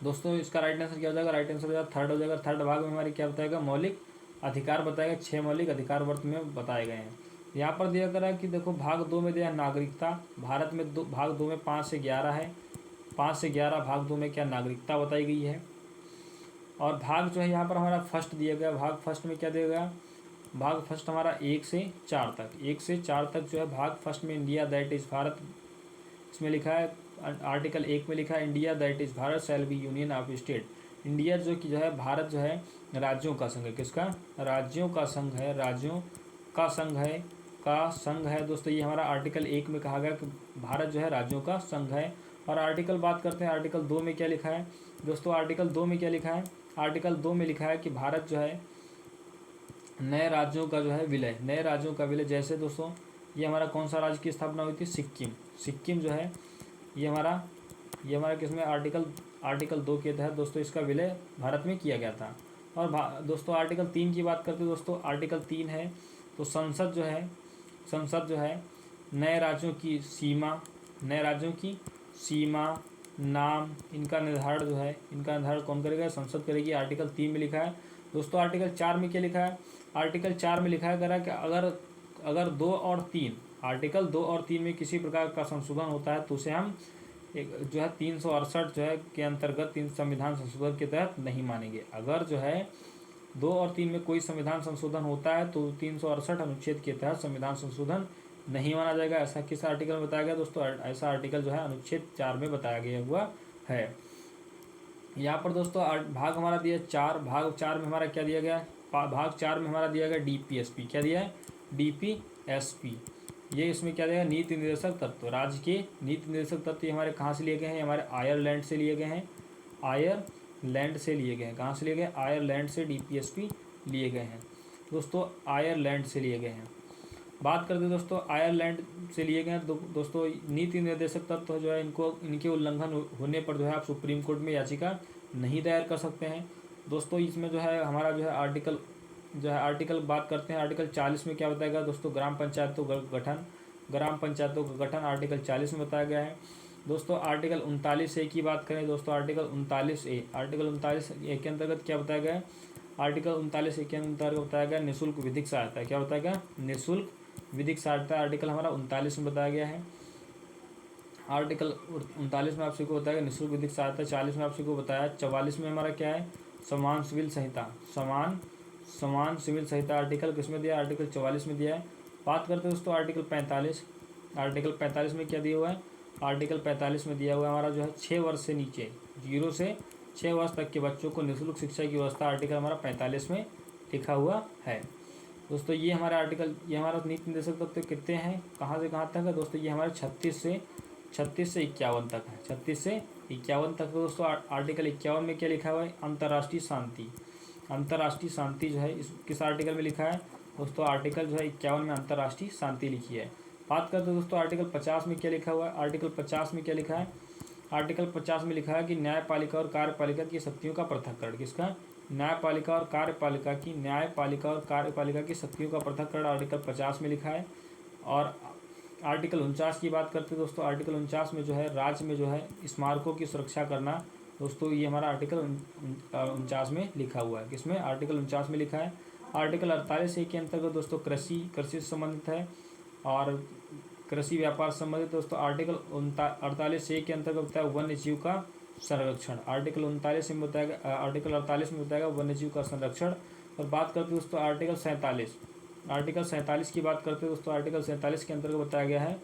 दोस्तों इसका राइट आंसर क्या हो जाएगा? राइट आंसर हो जाएगा थर्ड हो जाएगा। थर्ड भाग में हमारे क्या बताएगा? मौलिक अधिकार बताएगा। 6 मौलिक अधिकार वर्त में बताए गए हैं। यहाँ पर दिया गया है कि देखो भाग 2 में दिया नागरिकता। भारत में भाग 2 में 5 से 11 है। 5 से 11 भाग 2 में क्या नागरिकता बताई गई है। और भाग जो है यहाँ पर हमारा फर्स्ट दिया गया। भाग फर्स्ट में क्या दिया गया? भाग फर्स्ट हमारा 1 से 4 तक, 1 से 4 तक जो है भाग फर्स्ट में इंडिया दैट इज़ भारत, इसमें लिखा है आर्टिकल 1 में लिखा है India that is Bharat shall be union of state. India जो कि जो है भारत जो है राज्यों का संघ है। किसका? राज्यों का संघ है। राज्यों का संघ है दोस्तों। ये हमारा आर्टिकल 1 में कहा गया कि भारत जो है राज्यों का संघ है। और आर्टिकल बात करते हैं आर्टिकल 2 में क्या लिखा है दोस्तों? आर्टिकल 2 में क्या लिखा है? आर्टिकल 2 में लिखा है कि भारत जो है नए राज्यों का जो है विलय, नए राज्यों का विलय। जैसे दोस्तों ये हमारा कौन सा राज्य की स्थापना हुई थी? सिक्किम जो है ये हमारा किसमें? आर्टिकल 2 के तहत दोस्तों इसका विलय भारत में किया गया था। और दोस्तों आर्टिकल 3 की बात करते हैं दोस्तों। आर्टिकल 3 है तो संसद जो है नए राज्यों की सीमा, नाम, इनका निर्धारण कौन करेगा? संसद करेगी। आर्टिकल 3 में लिखा है दोस्तों। आर्टिकल 4 में क्या लिखा है? आर्टिकल 4 में लिखा है कि अगर 2 और 3 आर्टिकल 2 और 3 में किसी प्रकार का संशोधन होता है तो उसे हम एक जो है 368 जो है के अंतर्गत संविधान संशोधन के तहत नहीं मानेंगे। अगर जो है 2 और 3 में कोई संविधान संशोधन होता है तो 368 अनुच्छेद के तहत संविधान संशोधन नहीं माना जाएगा। ऐसा किस आर्टिकल में बताया गया दोस्तों? ऐसा आर्टिकल जो है अनुच्छेद 4 में बताया गया हुआ है। यहाँ पर दोस्तों भाग हमारा दिया 4। भाग 4 में हमारा क्या दिया गया? भाग 4 में हमारा दिया गया DPSP। क्या दिया है? DPSP। ये इसमें क्या दिया? नीति निर्देशक तत्व। राज्य के नीति निर्देशक तत्व ये हमारे कहाँ से लिए गए हैं? हमारे आयरलैंड से लिए गए हैं। आयरलैंड से लिए गए हैं। कहाँ से लिए गए? आयरलैंड से DPSP लिए गए हैं दोस्तों। आयरलैंड से लिए गए हैं। बात करते हैं दोस्तों आयरलैंड से लिए गए हैं दोस्तों। नीति निर्देशक तत्व जो है इनके उल्लंघन होने पर जो है आप सुप्रीम कोर्ट में याचिका नहीं दायर कर सकते हैं दोस्तों। इसमें जो है हमारा जो है आर्टिकल बात करते हैं। आर्टिकल 40 में क्या बताया गया दोस्तों? ग्राम पंचायतों का गठन आर्टिकल 40 में बताया गया है दोस्तों। आर्टिकल 39A की बात करें दोस्तों। आर्टिकल 39A के अंतर्गत क्या बताया गया है? आर्टिकल 39A के अंतर्गत बताया गया निःशुल्क विधिक सहायता। क्या बताया गया? निःशुल्क विधिक सहायता आर्टिकल हमारा 39 में बताया गया है। आर्टिकल 39 में आप सभी को बताया गया निःशुल्क विधिक सहायता। 40 में आप सभी को बताया। 44 में हमारा क्या है? समान सिविल संहिता आर्टिकल किसमें दिया? आर्टिकल 44 में दिया है। बात करते हैं दोस्तों आर्टिकल 45। आर्टिकल 45 में क्या दिया हुआ है? आर्टिकल 45 में दिया हुआ है हमारा जो है 6 वर्ष से नीचे 0 से 6 वर्ष तक के बच्चों को निःशुल्क शिक्षा की व्यवस्था आर्टिकल हमारा 45 में लिखा हुआ है दोस्तों। ये हमारा आर्टिकल, ये हमारा नीति निर्देशक तत्व कितने हैं, कहाँ से कहाँ तक है दोस्तों? ये हमारे 36 से 51 तक है। 36 से 51 तक दोस्तों। आर्टिकल 51 में क्या लिखा हुआ है? अंतर्राष्ट्रीय शांति जो है इस किस आर्टिकल में लिखा है दोस्तों? आर्टिकल जो है 51 में अंतर्राष्ट्रीय शांति लिखी है। बात करते हैं दोस्तों आर्टिकल 50 में क्या लिखा हुआ है? आर्टिकल 50 में क्या लिखा है? आर्टिकल 50 में लिखा है कि न्यायपालिका और कार्यपालिका की शक्तियों का पृथक्करण। किसका? न्यायपालिका और कार्यपालिका की शक्तियों का पृथक्करण आर्टिकल 50 में लिखा है। और आर्टिकल 49 की बात करते हैं दोस्तों। आर्टिकल 49 में जो है राज्य में जो है स्मारकों की सुरक्षा करना दोस्तों, ये हमारा आर्टिकल 49 में लिखा हुआ है। किसमें? आर्टिकल 49 में लिखा है। आर्टिकल 48A के अंतर्गत दोस्तों कृषि से संबंधित है और कृषि व्यापार से संबंधित दोस्तों। आर्टिकल 48A के अंतर्गत बताया वन्य जीव का संरक्षण। आर्टिकल 48 में बताया गया वन्य जीव का संरक्षण और बात करते हैं दोस्तों आर्टिकल 47। आर्टिकल 47 की बात करते हैं दोस्तों। आर्टिकल 47 के अंतर्गत बताया गया है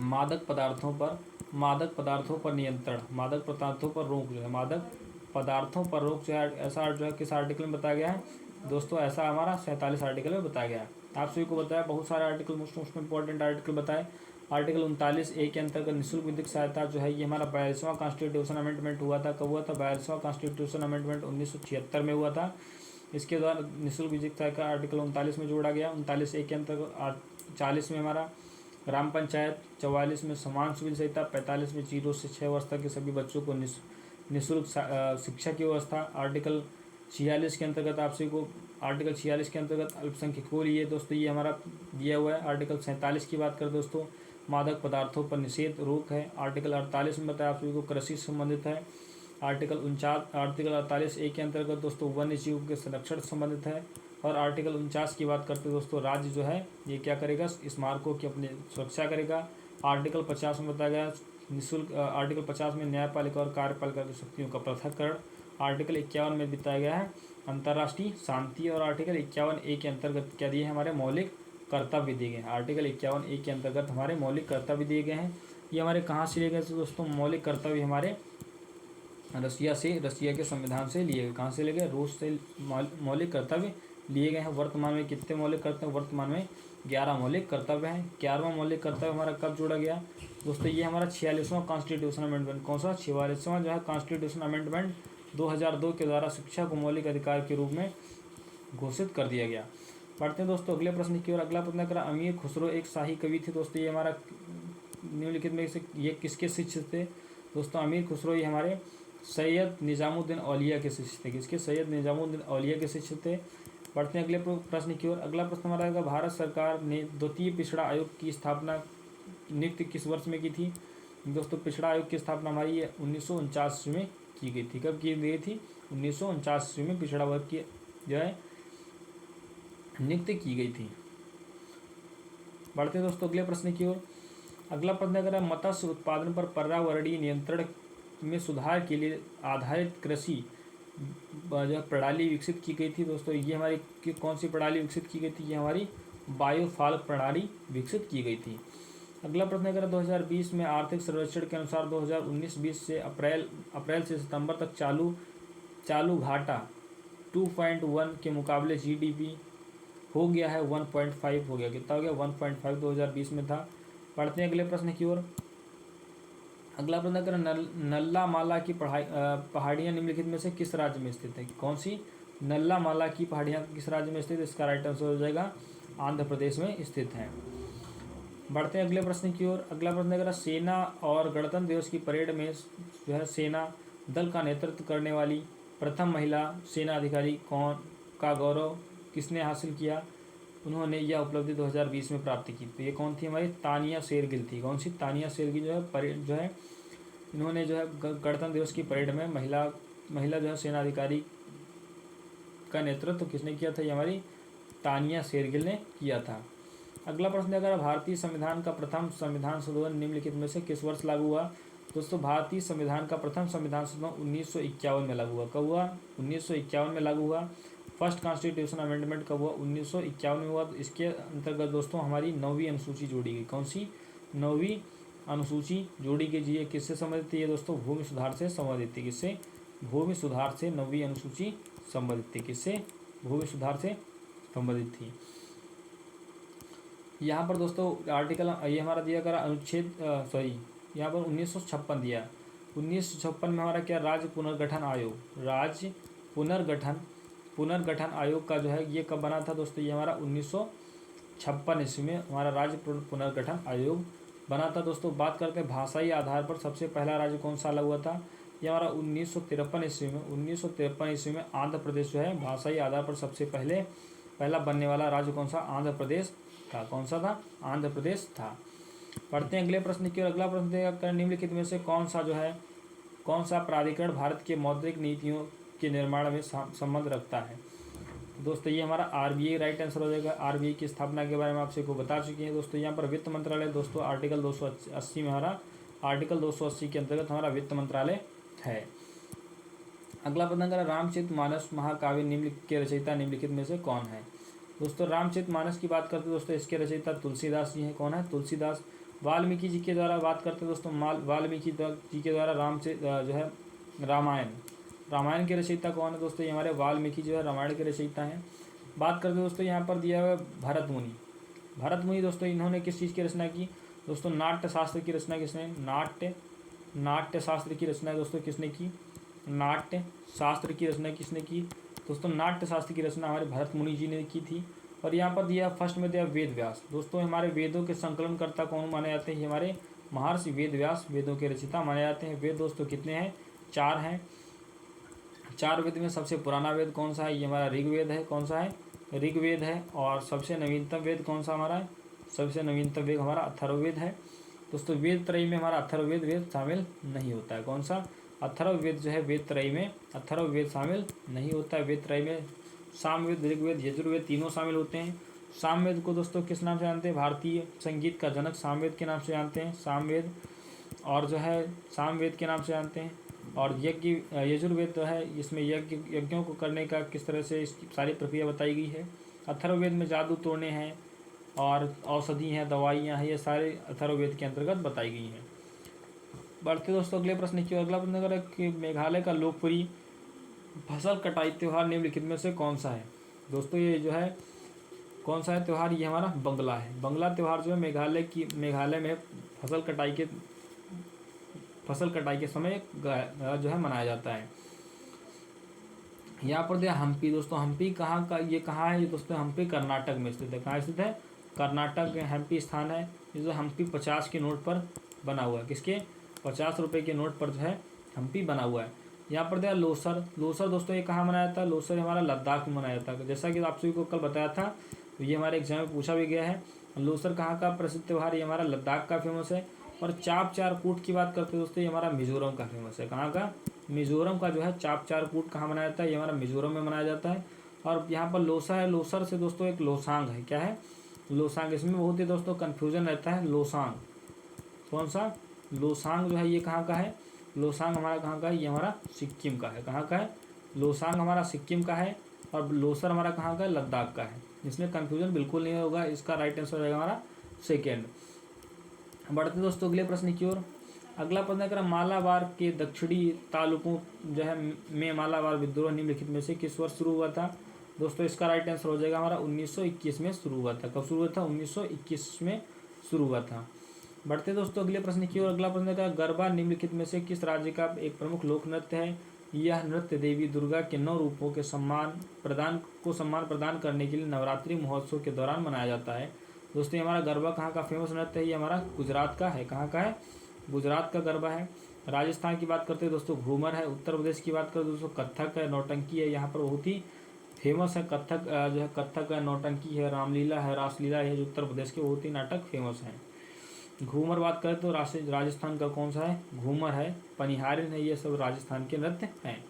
मादक पदार्थों पर नियंत्रण, मादक पदार्थों पर रोक जो है, मादक पदार्थों पर रोक जो है, ऐसा जो है किस आर्टिकल में बताया गया है दोस्तों, ऐसा हमारा 47 आर्टिकल में बताया गया है। आप सभी को बताया बहुत सारे आर्टिकल, मोस्ट इंपॉर्टेंट आर्टिकल बताए। आर्टिकल 39A के अंतर्गत निःशुल्क विधिक सहायता जो है ये हमारा 42वां कॉन्स्टिट्यूशन अमेंडमेंट हुआ था। कब हुआ था? 42वां कॉन्स्टिट्यूशन अमेंडमेंट 1976 में हुआ था। इसके द्वारा निःशुल्क विधिक सहायता आर्टिकल 39 में जोड़ा गया। 39A के अंतर्गत 40 में हमारा ग्राम पंचायत, 44 में समान सुविधा संहिता, 45 में 0 से 6 वर्ष तक के सभी बच्चों को निःशुल्क शिक्षा की व्यवस्था। आर्टिकल 46 के अंतर्गत आपसे को आर्टिकल 46 के अंतर्गत अल्पसंख्यकों लिए दोस्तों ये हमारा दिया हुआ है। आर्टिकल 47 की बात करें दोस्तों, मादक पदार्थों पर निषेध रोक है। आर्टिकल 48 में बताया आप सभी को कृषि से संबंधित है। आर्टिकल 48A के अंतर्गत दोस्तों वन्य जीव के संरक्षण से संबंधित है। और आर्टिकल 49 की बात करते हैं दोस्तों, राज्य जो है ये क्या करेगा? स्मारकों की अपनी सुरक्षा करेगा। आर्टिकल 50 में बताया गया निःशुल्क, आर्टिकल 50 में न्यायपालिका और कार्यपालिका की शक्तियों का पृथक्करण। आर्टिकल 51 में बताया गया है अंतर्राष्ट्रीय शांति। और आर्टिकल 51A के अंतर्गत क्या दिए? हमारे मौलिक कर्तव्य दिए गए हैं। आर्टिकल 51A के अंतर्गत हमारे मौलिक कर्तव्य दिए गए हैं। ये हमारे कहाँ से लिए गए थे दोस्तों? मौलिक कर्तव्य हमारे रसिया के संविधान से लिए गए। कहाँ से लिए गए? रूस से मौलिक कर्तव्य लिए गए हैं। वर्तमान में कितने मौलिक कर्तव्य? वर्तमान में 11 मौलिक कर्तव्य हैं। 11वां मौलिक कर्तव्य हमारा कब जोड़ा गया दोस्तों? ये हमारा 46वां कॉन्स्टिट्यूशन अमेंडमेंट। कौन सा? 46वां जो है कॉन्स्टिट्यूशन अमेंडमेंट 2002 के द्वारा शिक्षा को मौलिक अधिकार के रूप में घोषित कर दिया गया। पढ़ते हैं दोस्तों अगले प्रश्न की ओर। अगला प्रश्न करा, अमीर खुसरो एक शाही कवि थे दोस्तों। ये हमारा निम्नलिखित में से ये किसके शिष्य थे दोस्तों? अमीर खुसरो ये हमारे सैयद निजामुद्दीन औलिया के शिष्य थे। किसके? सैयद निजामुद्दीन औलिया के शिष्य थे। बढ़ते हैं अगले प्रश्न की ओर। अगला प्रश्न हमारा है, भारत सरकार ने द्वितीय पिछड़ा आयोग की स्थापना नियुक्त किस वर्ष में की थी दोस्तों? पिछड़ा आयोग की स्थापना हमारी 1949 में की गई थी। कब की गई थी? 1949 में पिछड़ा वर्ग की जो है नियुक्त की गई थी। बढ़ते हैं दोस्तों अगले प्रश्न की ओर। अगला प्रश्न अगर मत्स्य उत्पादन पर पर्यावरणीय नियंत्रण में सुधार के लिए आधारित कृषि जो प्रणाली विकसित की गई थी दोस्तों। ये हमारी कौन सी प्रणाली विकसित की गई थी? ये हमारी बायोफाल प्रणाली विकसित की गई थी। अगला प्रश्न अगर 2020 में आर्थिक सर्वेक्षण के अनुसार 2019-20 से अप्रैल से सितंबर तक चालू घाटा 2.1 के मुकाबले जीडीपी हो गया है 1.5 हो गया। कितना हो गया? 1.5 2020 में था। पढ़ते हैं अगले प्रश्न की ओर। अगला प्रश्न अगर नल्ला माला की पहाड़ियाँ निम्नलिखित में से किस राज्य में स्थित है? कौन सी? नल्ला माला की पहाड़ियाँ किस राज्य में स्थित है? इसका राइट आंसर हो जाएगा आंध्र प्रदेश में स्थित है। बढ़ते हैं अगले प्रश्न की ओर। अगला प्रश्न अगर सेना और गणतंत्र दिवस की परेड में जो है सेना दल का नेतृत्व करने वाली प्रथम महिला सेना अधिकारी कौन का गौरव किसने हासिल किया? उन्होंने यह उपलब्धि 2020 में प्राप्त की। तो ये कौन थी? हमारी तानिया शेरगिल थी। कौन सी? तानिया शेरगिल जो है परेड जो है इन्होंने जो है गणतंत्र दिवस की परेड में महिला जो है सेना अधिकारी का नेतृत्व किसने किया था? ये हमारी तानिया शेरगिल ने किया था। अगला प्रश्न अगर भारतीय संविधान का प्रथम संविधान संशोधन निम्नलिखित में से किस वर्ष लागू हुआ? दोस्तों भारतीय संविधान का प्रथम संविधान संशोधन 1951 में लागू हुआ। कब हुआ? 1951 में लागू हुआ। फर्स्ट कॉन्स्टिट्यूशन अमेंडमेंट कब हुआ? 1951 में हुआ। तो इसके अंतर्गत दोस्तों हमारी 9वीं अनुसूची जोड़ी गई। कौन सी? 9वीं अनुसूची जोड़ी गई जी। किससे संबंधित थी ये दोस्तों? भूमि सुधार से संबंधित थी। किससे? भूमि सुधार से 9वीं अनुसूची संबंधित थी। किससे? भूमि सुधार से संबंधित थी। यहाँ पर दोस्तों आर्टिकल ये हमारा दिया गया अनुच्छेद यहाँ पर 1956 दिया। 1956 में हमारा क्या? राज्य पुनर्गठन आयोग का जो है ये कब बना था दोस्तों? ये हमारा 1956 ईस्वी में हमारा राज्य पुनर्गठन आयोग बना था दोस्तों। बात करते हैं भाषाई आधार पर सबसे पहला राज्य कौन सा अलग हुआ था? ये हमारा 1953 ईस्वी में आंध्र प्रदेश जो है भाषाई आधार पर सबसे पहला बनने वाला राज्य कौन सा? आंध्र प्रदेश था। कौन सा था? आंध्र प्रदेश था। पढ़ते हैं अगले प्रश्न की ओर। अगला प्रश्न निम्नलिखित में से कौन सा प्राधिकरण भारत के मौद्रिक नीतियों के निर्माण में संबंध रखता है? दोस्तों ये हमारा आरबीआई राइट आंसर हो जाएगा। आरबीआई की स्थापना के बारे में आपसे को बता चुके हैं दोस्तों। यहाँ पर वित्त मंत्रालय दोस्तों आर्टिकल 280 में हमारा आर्टिकल 280 के अंतर्गत हमारा वित्त मंत्रालय है। अगला प्रश्न करें, रामचरितमानस महाकाव्य निम्नलिखित के रचयिता निम्नलिखित में से कौन है। दोस्तों रामचरितमानस की बात करते हैं दोस्तों, इसके रचयिता तुलसीदास जी हैं। कौन है? तुलसीदास। वाल्मीकि जी के द्वारा बात करते हैं दोस्तों, वाल्मीकि जी के द्वारा जो है रामायण के रचयिता कौन है दोस्तों? ये हमारे वाल्मीकि जो है रामायण के रचयिता हैं। बात करते हैं दोस्तों, यहाँ पर दिया हुआ है भरत मुनि। भरत मुनि दोस्तों इन्होंने किस चीज़ की रचना की? दोस्तों नाट्य शास्त्र की रचना किसने? नाट्य शास्त्र की रचना दोस्तों किसने की? नाट्य शास्त्र की रचना किसने की? दोस्तों नाट्य शास्त्र की रचना हमारे भरत मुनि जी ने की थी। और यहाँ पर दिया फर्स्ट में दिया वेद व्यास। दोस्तों हमारे वेदों के संकलनकर्ता कौन माने जाते हैं? ये हमारे महर्षि वेद व्यास वेदों के रचयिता माने जाते हैं। वेद दोस्तों कितने हैं? 4 हैं। 4 वेद में सबसे पुराना वेद कौन सा है? ये हमारा ऋग्वेद है। कौन सा है? ऋग्वेद है। और सबसे नवीनतम वेद कौन सा हमारा है? सबसे नवीनतम वेद हमारा अथर्ववेद है। दोस्तों वेद त्रयी में हमारा अथर्ववेद वेद शामिल नहीं होता है। कौन सा? अथर्ववेद जो है वेद त्रयी में अथर्ववेद शामिल नहीं होता है। वेद त्रयी में सामवेद, ऋग्वेद, यजुर्वेद तीनों शामिल होते हैं। सामवेद को दोस्तों किस नाम से जानते हैं? भारतीय संगीत का जनक सामवेद के नाम से जानते हैं, सामवेद। और जो है सामवेद के नाम से जानते हैं। और यज्ञ यजुर्वेद जो है इसमें यज्ञों को करने का किस तरह से इसकी सारी प्रक्रिया बताई गई है। अथर्ववेद में जादू टोने हैं और औषधि हैं, दवाइयाँ हैं, ये सारे अथर्ववेद के अंतर्गत बताई गई हैं। बढ़ते दोस्तों अगले प्रश्न की। अगला प्रश्न अगर कि मेघालय का लोकप्रिय फसल कटाई त्यौहार निम्नलिखित में से कौन सा है। दोस्तों ये जो है कौन सा है त्यौहार? ये हमारा बंगला है। बंगला त्यौहार जो है मेघालय में फसल कटाई के समय जो है मनाया जाता है। यहाँ पर दिया हम्पी। दोस्तों हम्पी कहाँ का? ये कहाँ है? ये दोस्तों हम्पी कर्नाटक में स्थित है। कहाँ स्थित है? कर्नाटक में हम्पी स्थान है। ये जो हम्पी 50 के नोट पर बना हुआ है। किसके? 50 रुपये के नोट पर जो है हम्पी बना हुआ है। यहाँ पर दिया लोसर। लोसर दोस्तों ये कहाँ मनाया जाता है? लोसर हमारा लद्दाख में मनाया जाता है। जैसा कि आप सभी को कल बताया था, तो ये हमारे एग्जाम में पूछा भी गया है। लोसर कहाँ का प्रसिद्ध त्यौहार? ये हमारा लद्दाख का फेमस है। और चाप चार कूट की बात करते हैं दोस्तों, ये हमारा मिजोरम का फेमस है। कहाँ का? मिजोरम का जो है चाप चार कूट कहाँ मनाया जाता है? ये हमारा मिजोरम में मनाया जाता है। और यहाँ पर लोसा है। लोसर से दोस्तों एक लोसांग है। क्या है? लोसांग। इसमें बहुत ही दोस्तों कन्फ्यूजन रहता है। लोसांग कौन सा? लोसांग जो है ये कहाँ का है? लोसांग हमारा कहाँ का है? ये हमारा सिक्किम का है। कहाँ का है? लोसांग हमारा सिक्किम का है। और लोसर हमारा कहाँ का है? लद्दाख का है। इसमें कन्फ्यूजन बिल्कुल नहीं होगा। इसका राइट आंसर हो जाएगा हमारा सेकेंड। बढ़ते दोस्तों अगले प्रश्न की ओर। अगला प्रश्न है, मालाबार के दक्षिणी तालुकों जो है में मालाबार विद्रोह निम्नलिखित में से किस वर्ष शुरू हुआ था। दोस्तों इसका राइट आंसर हो जाएगा हमारा 1921 में शुरू हुआ था। कब शुरू हुआ था? 1921 में शुरू हुआ था। बढ़ते दोस्तों अगले प्रश्न की ओर। अगला प्रश्न है, गरबा निम्नलिखित में से किस राज्य का एक प्रमुख लोक नृत्य है। यह नृत्य देवी दुर्गा के 9 रूपों के सम्मान प्रदान करने के लिए नवरात्रि महोत्सव के दौरान मनाया जाता है। दोस्तों हमारा गरबा कहाँ का फेमस नृत्य है? ये हमारा गुजरात का है। कहाँ का है? गुजरात का गरबा है। राजस्थान की बात करते हैं दोस्तों घूमर है। उत्तर प्रदेश की बात करें दोस्तों कत्थक है, नौटंकी है। यहाँ पर बहुत ही फेमस है कत्थक जो है, कत्थक है, नौटंकी है, रामलीला है, रासलीला है, जो उत्तर प्रदेश के बहुत ही नाटक फेमस हैं। घूमर बात करें तो राजस्थान का कौन सा है? घूमर है। पनिहारिन है, ये सब राजस्थान के नृत्य हैं।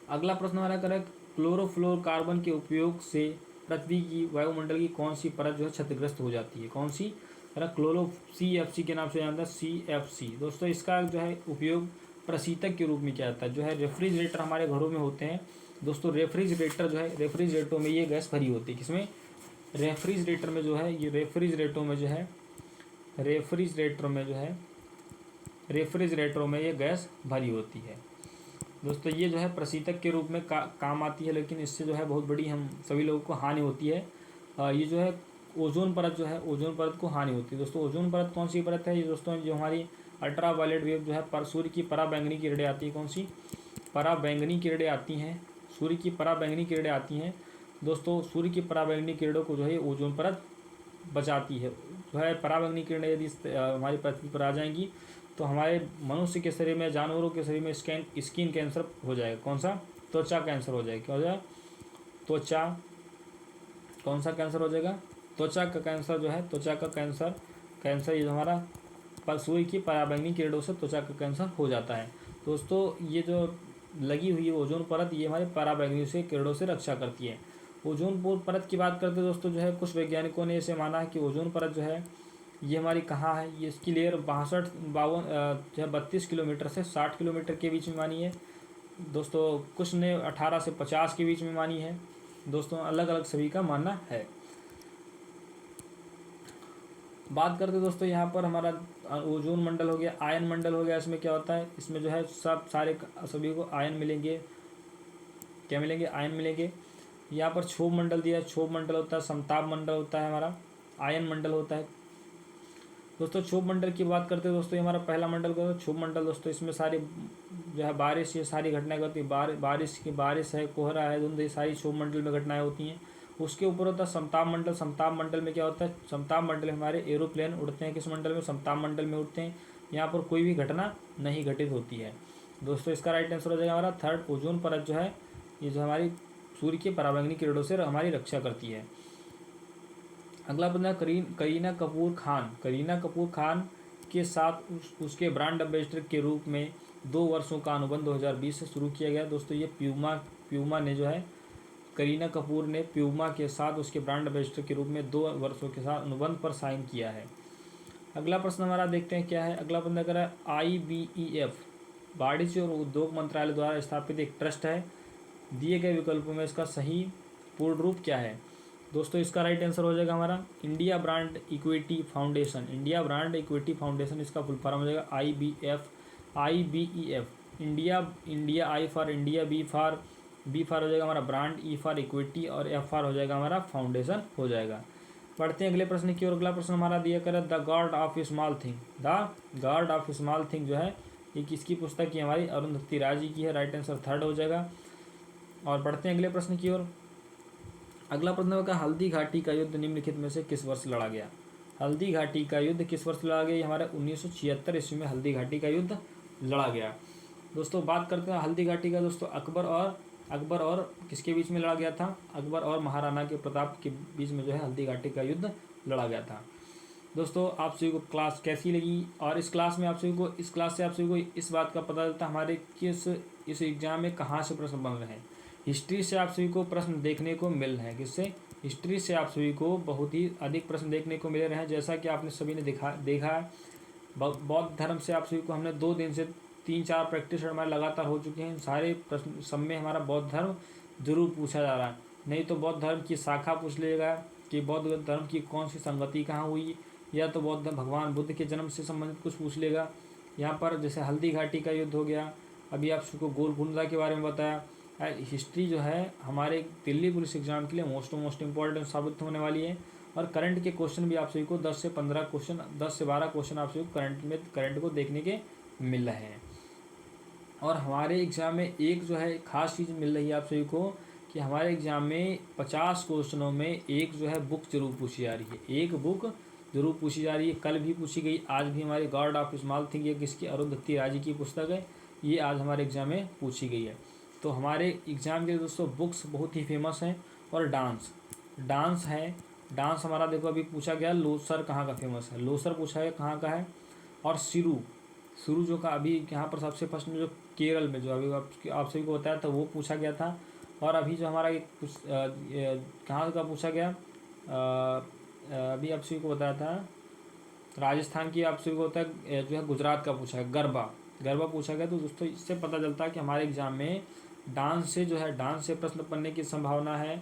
अगला प्रश्न हमारा करें, क्लोरोफ्लोरोकार्बन के उपयोग से पृथ्वी की वायुमंडल की कौन सी परत जो है क्षतिग्रस्त हो जाती है। कौन सी? CFC के नाम से जानता है, CFC। दोस्तों इसका जो है उपयोग प्रशीतक के रूप में किया जाता है। जो है रेफ्रिजरेटर हमारे घरों में होते हैं दोस्तों, रेफ्रिजरेटर जो है, रेफ्रिजरेटरों में ये गैस भरी होती है। किसमें? रेफ्रिजरेटर में जो है, ये रेफ्रिजरेटरों में ये गैस भरी होती है। दोस्तों ये जो है प्रशीतक के रूप में काम आती है, लेकिन इससे जो है बहुत बड़ी हम सभी लोगों को हानि होती है। ये जो है ओजोन परत जो है, ओजोन परत को हानि होती है। दोस्तों ओजोन परत कौन सी परत है? ये दोस्तों जो हमारी अल्ट्रा वायलेट वेव जो है सूर्य की पराबैंगनी किरणें आती है। कौन सी? पराबैंगनी किरणें आती हैं। सूर्य की पराबैंगनी किरणें आती हैं। दोस्तों सूर्य की पराबैंगनी किरणों को जो है ओजोन परत बचाती है। जो है पराबैंगनी किरणें यदि हमारी पृथ्वी पर आ जाएंगी तो हमारे मनुष्य के शरीर में, जानवरों के शरीर में स्किन कैंसर हो जाएगा। कौन सा? त्वचा कैंसर हो जाएगा। क्या हो जाएगा? त्वचा। कौन सा कैंसर हो जाएगा? त्वचा का कैंसर जो है, त्वचा का कैंसर ये हमारा सूर्य की पराबैंगनी किरणों से त्वचा का कैंसर हो जाता है। दोस्तों ये जो लगी हुई है ओजोन परत, ये हमारे पराबैंगनी से किरणों से रक्षा करती है। ओजोन परत की बात करते दोस्तों जो है, कुछ वैज्ञानिकों ने इसे माना है कि ओजोन परत जो है ये हमारी कहाँ है, ये इसकी लेयर 52 जो है 32 किलोमीटर से 60 किलोमीटर के बीच में मानी है। दोस्तों कुछ ने 18 से 50 के बीच में मानी है। दोस्तों अलग अलग सभी का मानना है। बात करते दोस्तों यहाँ पर हमारा ओजोन मंडल हो गया, आयन मंडल हो गया। इसमें क्या होता है, इसमें जो है सभी को आयन मिलेंगे। क्या मिलेंगे, आयन मिलेंगे। यहाँ पर क्षोभ मंडल दिया है, क्षोभ मंडल होता है, समताप मंडल होता है, हमारा आयन मंडल होता है। दोस्तों क्षोभ मंडल की बात करते हैं दोस्तों, ये हमारा पहला मंडल का क्षोभ मंडल। दोस्तों इसमें सारी जो है बारिश, ये सारी घटनाएं होती है। बारिश है, कोहरा है, धुंध, ये सारी क्षोभ मंडल में घटनाएं होती हैं। उसके ऊपर होता है समताप मंडल। समताप मंडल में क्या होता है, समताप मंडल में हमारे एरोप्लेन उड़ते हैं। किस मंडल में, समताप मंडल में उड़ते हैं। यहाँ पर कोई भी घटना नहीं घटित होती है। दोस्तों इसका राइट आंसर हो जाएगा हमारा थर्ड, ओजोन परत जो है ये जो हमारी सूर्य के पराबैंगनी किरणों से हमारी रक्षा करती है। अगला बंदा करीना कपूर खान। करीना कपूर खान के साथ उसके ब्रांड एम्बेसडर के रूप में 2 वर्षों का अनुबंध 2020 से शुरू किया गया। दोस्तों ये प्यूमा ने जो है, करीना कपूर ने प्यूमा के साथ उसके ब्रांड एम्बेसडर के रूप में 2 वर्षों के साथ अनुबंध पर साइन किया है। अगला प्रश्न हमारा देखते हैं क्या है। अगला बंदा कर रहा है IBEF, वाणिज्य और उद्योग मंत्रालय द्वारा स्थापित एक ट्रस्ट है। दिए गए विकल्पों में इसका सही पूर्ण रूप क्या है। दोस्तों इसका राइट आंसर हो जाएगा हमारा India Brand Equity Foundation. India Brand Equity Foundation इसका फुल फॉर्म हो जाएगा IBEF। India, I for India, B for हो जाएगा हमारा ब्रांड, E फॉर इक्विटी और F फॉर हो जाएगा हमारा फाउंडेशन हो जाएगा। पढ़ते हैं अगले प्रश्न की ओर। अगला प्रश्न हमारा दिया कर the God of small thing. The God of small thing जो है ये किसकी पुस्तक की, हमारी अरुंधति राय जी की है। राइट आंसर थर्ड हो जाएगा। और बढ़ते हैं अगले प्रश्न की ओर। अगला प्रश्न होगा हल्दी घाटी का युद्ध निम्नलिखित में से किस वर्ष लड़ा गया। हल्दी घाटी का युद्ध किस वर्ष लड़ा गया, हमारे 1976 ईस्वी में हल्दी घाटी का युद्ध लड़ा गया। दोस्तों बात करते हैं हल्दी घाटी का। दोस्तों अकबर और किसके बीच में लड़ा गया था, अकबर और महाराणा के प्रताप के बीच में जो है हल्दी घाटी का युद्ध लड़ा गया था। दोस्तों आप सभी को क्लास कैसी लगी, और इस क्लास से आप सभी को इस बात का पता चलता है हमारे इस एग्जाम में कहाँ से प्रश्न बन रहे हैं। हिस्ट्री से आप सभी को प्रश्न देखने को मिल रहे हैं। किससे, हिस्ट्री से आप सभी को बहुत ही अधिक प्रश्न देखने को मिल रहे हैं। जैसा कि आपने सभी ने देखा है, बौद्ध धर्म से आप सभी को हमने 2 दिन से 3-4 प्रैक्टिस हमारे लगातार हो चुके हैं। सारे प्रश्न सब में हमारा बौद्ध धर्म जरूर पूछा जा रहा है। नहीं तो बौद्ध धर्म की शाखा पूछ लेगा कि बौद्ध धर्म की कौन सी संगति कहाँ हुई, या तो बौद्ध भगवान बुद्ध के जन्म से संबंधित कुछ पूछ लेगा। यहाँ पर जैसे हल्दी घाटी का युद्ध हो गया, अभी आप सबको गोलकुंडा के बारे में बताया। हिस्ट्री जो है हमारे दिल्ली पुलिस एग्जाम के लिए मोस्ट इम्पॉर्टेंट साबित होने वाली है। और करंट के क्वेश्चन भी आप सभी को 10 से 12 क्वेश्चन आप सभी को करंट को देखने के मिल रहे हैं। और हमारे एग्ज़ाम में एक जो है खास चीज़ मिल रही है आप सभी को कि हमारे एग्ज़ाम में 50 क्वेश्चनों में एक जो है बुक जरूर पूछी जा रही है। एक बुक जरूर पूछी जा रही है। कल भी पूछी गई, आज भी हमारी गॉड ऑफ स्मॉल थिंग, ये किसकी, अरुंधति राय जी की पुस्तक है। ये आज हमारे एग्ज़ाम में पूछी गई है। तो हमारे एग्ज़ाम के दोस्तों बुक्स बहुत ही फेमस हैं। और डांस है। डांस हमारा देखो अभी पूछा गया लोसर कहाँ का फेमस है, लोसर पूछा है कहाँ का है। और शुरू जो का अभी यहाँ पर सबसे फर्स्ट में जो केरल में जो अभी आप सभी को बताया था वो पूछा गया था। और अभी जो हमारा एक कहाँ का पूछा गया, अभी आप सभी को बताया था राजस्थान की, आप सभी को होता है जो है गुजरात का पूछा है, गरबा पूछा गया। तो दोस्तों इससे पता चलता है कि हमारे एग्ज़ाम में डांस से प्रश्न बनने की संभावना है।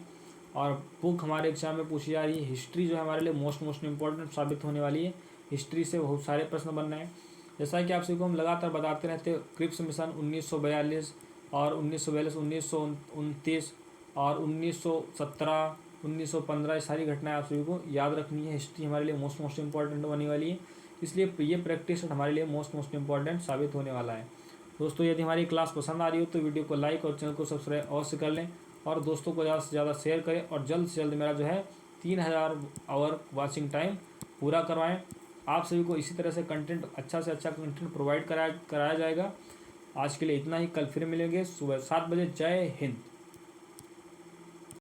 और बुक हमारे एग्ज़ाम में पूछी जा रही है। हिस्ट्री जो है हमारे लिए मोस्ट इम्पॉर्टेंट साबित होने वाली है। हिस्ट्री से बहुत सारे प्रश्न बन रहे हैं। जैसा कि आप सभी को हम लगातार बताते रहते हैं, क्रिप्स मिशन 1942 और 1929 और 1917, 1915 सारी घटनाएं आप सभी को याद रखनी है। हिस्ट्री हमारे लिए मोस्ट इम्पॉर्टेंट होने वाली है। इसलिए ये प्रैक्टिस हमारे लिए मोस्ट इम्पॉर्टेंट साबित होने वाला है। दोस्तों यदि हमारी क्लास पसंद आ रही हो तो वीडियो को लाइक और चैनल को सब्सक्राइब अवश्य कर लें, और दोस्तों को ज़्यादा से ज़्यादा शेयर करें, और जल्द से जल्द मेरा जो है 3000 आवर वॉचिंग टाइम पूरा करवाएं। आप सभी को इसी तरह से कंटेंट, अच्छा से अच्छा कंटेंट प्रोवाइड कराया जाएगा। आज के लिए इतना ही, कल फिर मिलेंगे सुबह 7 बजे। जय हिंद।